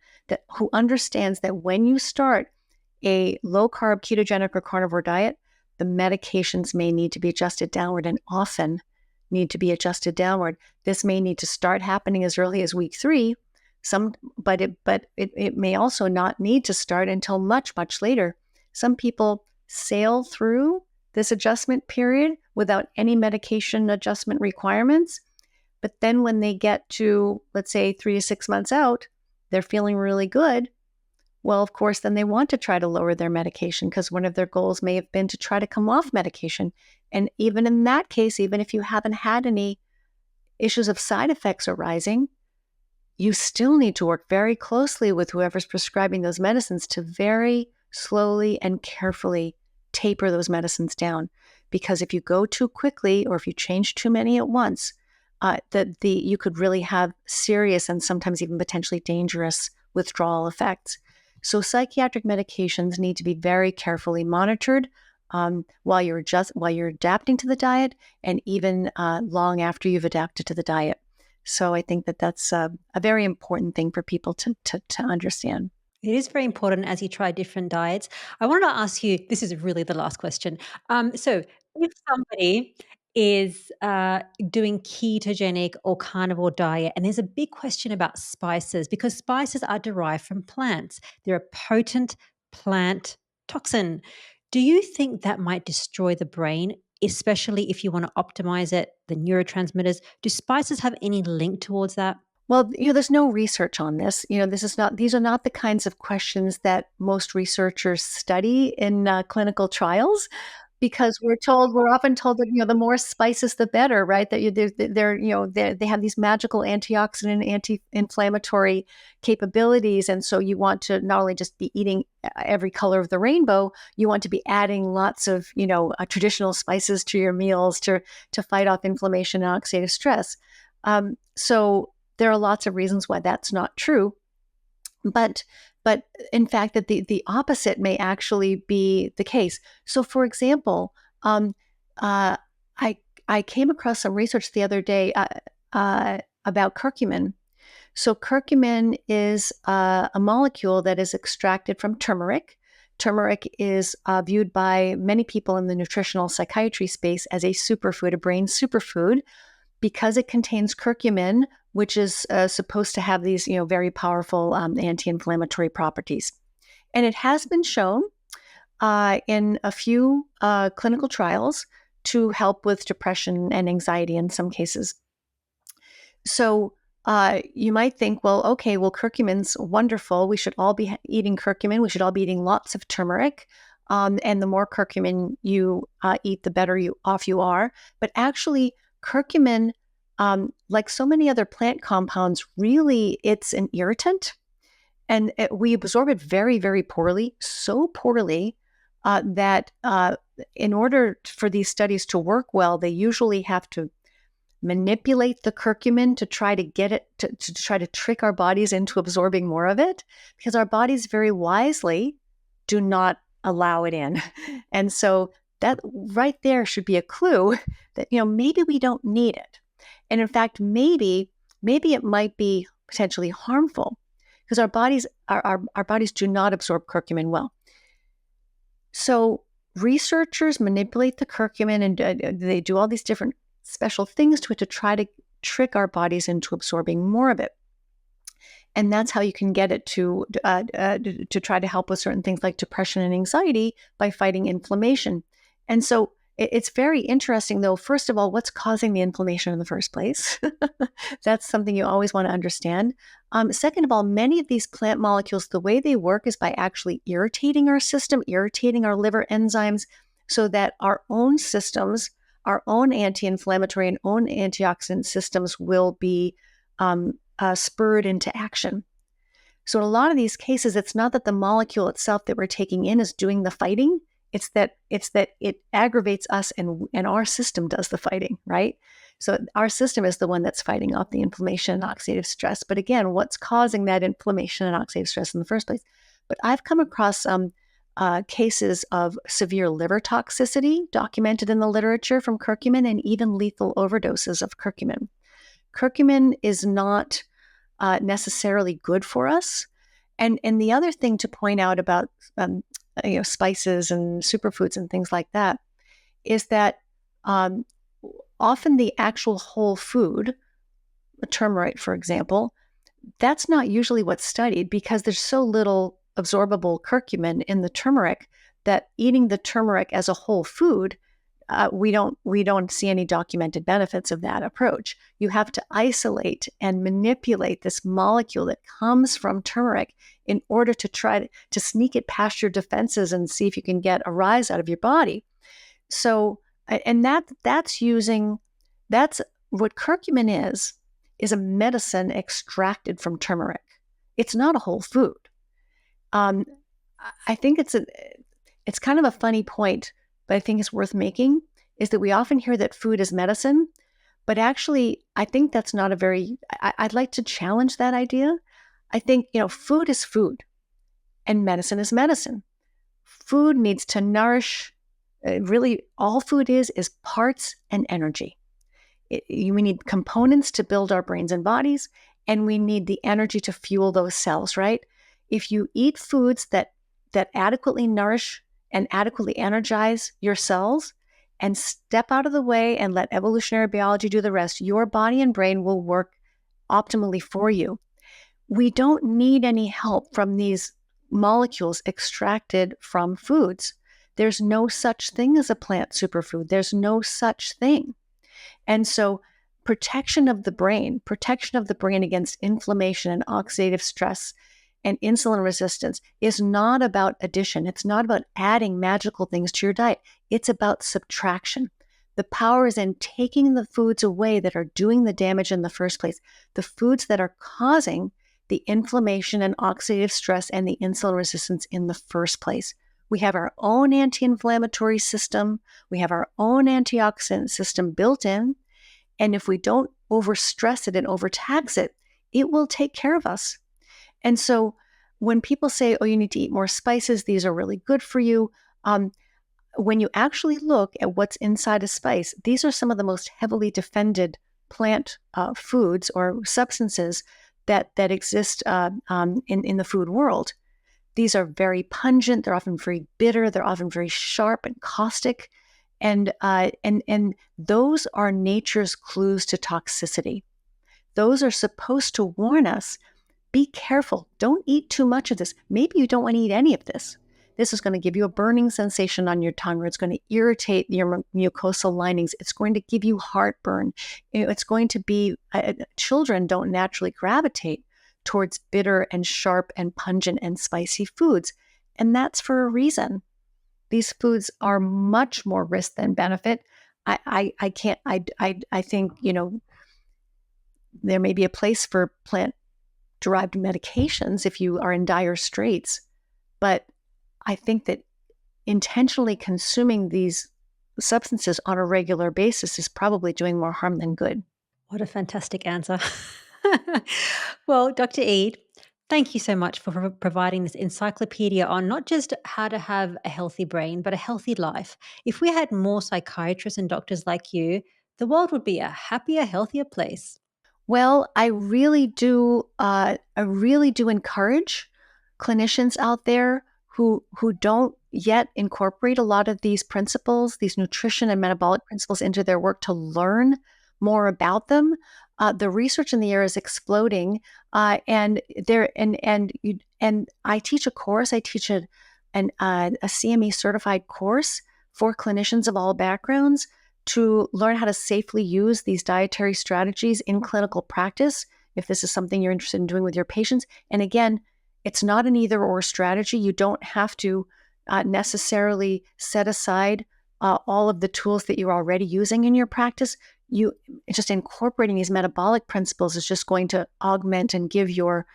who understands that when you start a low-carb ketogenic or carnivore diet, the medications may need to be adjusted downward and often need to be adjusted downward. This may need to start happening as early as week 3, but it may also not need to start until much, much later. Some people sail through this adjustment period without any medication adjustment requirements. But then when they get to, let's say, 3 to 6 months out, they're feeling really good. Well, of course, then they want to try to lower their medication because one of their goals may have been to try to come off medication. And even in that case, even if you haven't had any issues of side effects arising, you still need to work very closely with whoever's prescribing those medicines to very slowly and carefully taper those medicines down. Because if you go too quickly or if you change too many at once, you could really have serious and sometimes even potentially dangerous withdrawal effects. So psychiatric medications need to be very carefully monitored while you're adapting to the diet, and even long after you've adapted to the diet. So I think that's a very important thing for people to understand. It is very important as you try different diets. I wanted to ask you, this is really the last question. So if somebody is doing ketogenic or carnivore diet, and there's a big question about spices because spices are derived from plants. They're a potent plant toxin. Do you think that might destroy the brain, especially if you want to optimize it, the neurotransmitters? Do spices have any link towards that? Well, there's no research on this. These are not the kinds of questions that most researchers study in clinical trials, because we're often told that, the more spices, the better, right? That they have these magical antioxidant and anti-inflammatory capabilities. And so you want to not only just be eating every color of the rainbow, you want to be adding lots of, traditional spices to your meals to fight off inflammation and oxidative stress. So there are lots of reasons why that's not true, but in fact, that the opposite may actually be the case. So, for example, I came across some research the other day about curcumin. So, curcumin is a molecule that is extracted from turmeric. Turmeric is viewed by many people in the nutritional psychiatry space as a superfood, a brain superfood, because it contains curcumin, which is supposed to have these, very powerful anti-inflammatory properties. And it has been shown in a few clinical trials to help with depression and anxiety in some cases. So you might think, well, okay, curcumin's wonderful. We should all be eating curcumin. We should all be eating lots of turmeric. And the more curcumin you eat, the better off you are. But actually, curcumin, like so many other plant compounds, really, it's an irritant. And we absorb it very, very poorly, so poorly that in order for these studies to work well, they usually have to manipulate the curcumin to try to get it, to try to trick our bodies into absorbing more of it, because our bodies very wisely do not allow it in. And so that right there should be a clue that, maybe we don't need it. And in fact, maybe it might be potentially harmful, because our bodies do not absorb curcumin well. So researchers manipulate the curcumin, and they do all these different special things to it to try to trick our bodies into absorbing more of it. And that's how you can get it to try to help with certain things like depression and anxiety by fighting inflammation. And so it's very interesting, though. First of all, what's causing the inflammation in the first place? That's something you always want to understand. Second of all, many of these plant molecules, the way they work is by actually irritating our system, irritating our liver enzymes, so that our own systems, our own anti-inflammatory and own antioxidant systems will be spurred into action. So in a lot of these cases, it's not that the molecule itself that we're taking in is doing the fighting. It's that it aggravates us, and our system does the fighting, right? So our system is the one that's fighting off the inflammation and oxidative stress. But again, what's causing that inflammation and oxidative stress in the first place? But I've come across cases of severe liver toxicity documented in the literature from curcumin, and even lethal overdoses of curcumin. Curcumin is not necessarily good for us. And the other thing to point out about spices and superfoods and things like that is that often the actual whole food, turmeric, for example, that's not usually what's studied, because there's so little absorbable curcumin in the turmeric that eating the turmeric as a whole food, we don't see any documented benefits of that approach. You have to isolate and manipulate this molecule that comes from turmeric in order to try to sneak it past your defenses and see if you can get a rise out of your body. So, and that's what curcumin is a medicine extracted from turmeric. It's not a whole food. I think it's kind of a funny point, but I think it's worth making, is that we often hear that food is medicine, but actually, I think that's not I'd like to challenge that idea. I think, food is food and medicine is medicine. Food needs to nourish Really, all food is parts and energy. We need components to build our brains and bodies, and we need the energy to fuel those cells, right? If you eat foods that adequately nourish and adequately energize your cells and step out of the way and let evolutionary biology do the rest, your body and brain will work optimally for you. We don't need any help from these molecules extracted from foods. There's no such thing as a plant superfood. There's no such thing. And so protection of the brain against inflammation and oxidative stress and insulin resistance is not about addition. It's not about adding magical things to your diet. It's about subtraction. The power is in taking the foods away that are doing the damage in the first place, the foods that are causing the inflammation and oxidative stress and the insulin resistance in the first place. We have our own anti-inflammatory system. We have our own antioxidant system built in. And if we don't overstress it and overtax it, it will take care of us. And so when people say, oh, you need to eat more spices, these are really good for you. When you actually look at what's inside a spice, these are some of the most heavily defended plant foods or substances that exist in the food world. These are very pungent. They're often very bitter. They're often very sharp and caustic. And those are nature's clues to toxicity. Those are supposed to warn us, be careful. Don't eat too much of this. Maybe you don't want to eat any of this. This is going to give you a burning sensation on your tongue, or it's going to irritate your mucosal linings. It's going to give you heartburn. It's going to be, children don't naturally gravitate towards bitter and sharp and pungent and spicy foods. And that's for a reason. These foods are much more risk than benefit. I think, there may be a place for plant-derived medications if you are in dire straits, but I think that intentionally consuming these substances on a regular basis is probably doing more harm than good. What a fantastic answer. Well, Dr. Eid, thank you so much for providing this encyclopedia on not just how to have a healthy brain, but a healthy life. If we had more psychiatrists and doctors like you, the world would be a happier, healthier place. Well, I really do encourage clinicians out there who don't yet incorporate a lot of these principles, these nutrition and metabolic principles into their work to learn more about them. The research in the area is exploding, and I teach a course. I teach a CME certified course for clinicians of all backgrounds to learn how to safely use these dietary strategies in clinical practice, if this is something you're interested in doing with your patients. And again, it's not an either-or strategy. You don't have to necessarily set aside all of the tools that you're already using in your practice. Just incorporating these metabolic principles is just going to augment and give your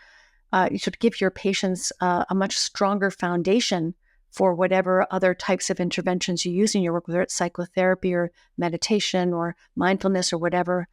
patients a much stronger foundation for whatever other types of interventions you use in your work, whether it's psychotherapy or meditation or mindfulness or whatever,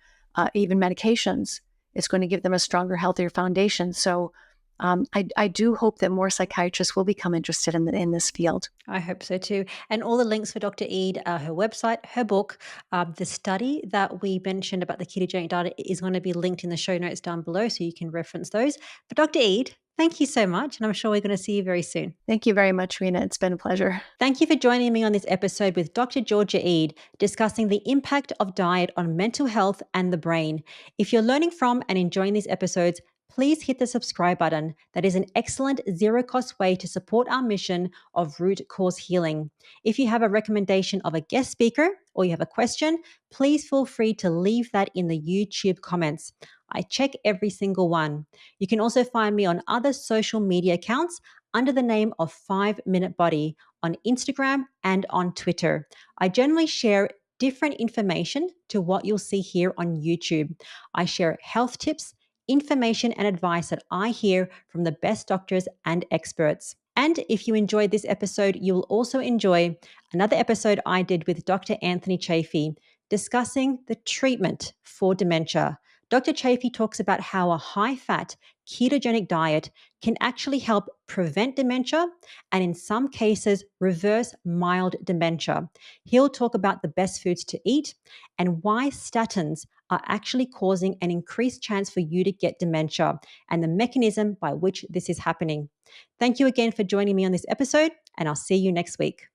even medications. It's going to give them a stronger, healthier foundation. So I do hope that more psychiatrists will become interested in this field. I hope so too. And all the links for Dr. Eid, her website, her book, the study that we mentioned about the ketogenic diet is going to be linked in the show notes down below, so you can reference those. But Dr. Eid, thank you so much, and I'm sure we're going to see you very soon. Thank you very much, Rena. It's been a pleasure. Thank you for joining me on this episode with Dr. Georgia Eid, discussing the impact of diet on mental health and the brain. If you're learning from and enjoying these episodes, please hit the subscribe button. That is an excellent zero-cost way to support our mission of root cause healing. If you have a recommendation of a guest speaker or you have a question, please feel free to leave that in the YouTube comments. I check every single one. You can also find me on other social media accounts under the name of 5 Minute Body on Instagram and on Twitter. I generally share different information to what you'll see here on YouTube. I share health tips, information and advice that I hear from the best doctors and experts. And if you enjoyed this episode, you will also enjoy another episode I did with Dr. Anthony Chafee discussing the treatment for dementia. Dr. Chafee talks about how a high-fat ketogenic diet can actually help prevent dementia and in some cases reverse mild dementia. He'll talk about the best foods to eat and why statins are actually causing an increased chance for you to get dementia and the mechanism by which this is happening. Thank you again for joining me on this episode, and I'll see you next week.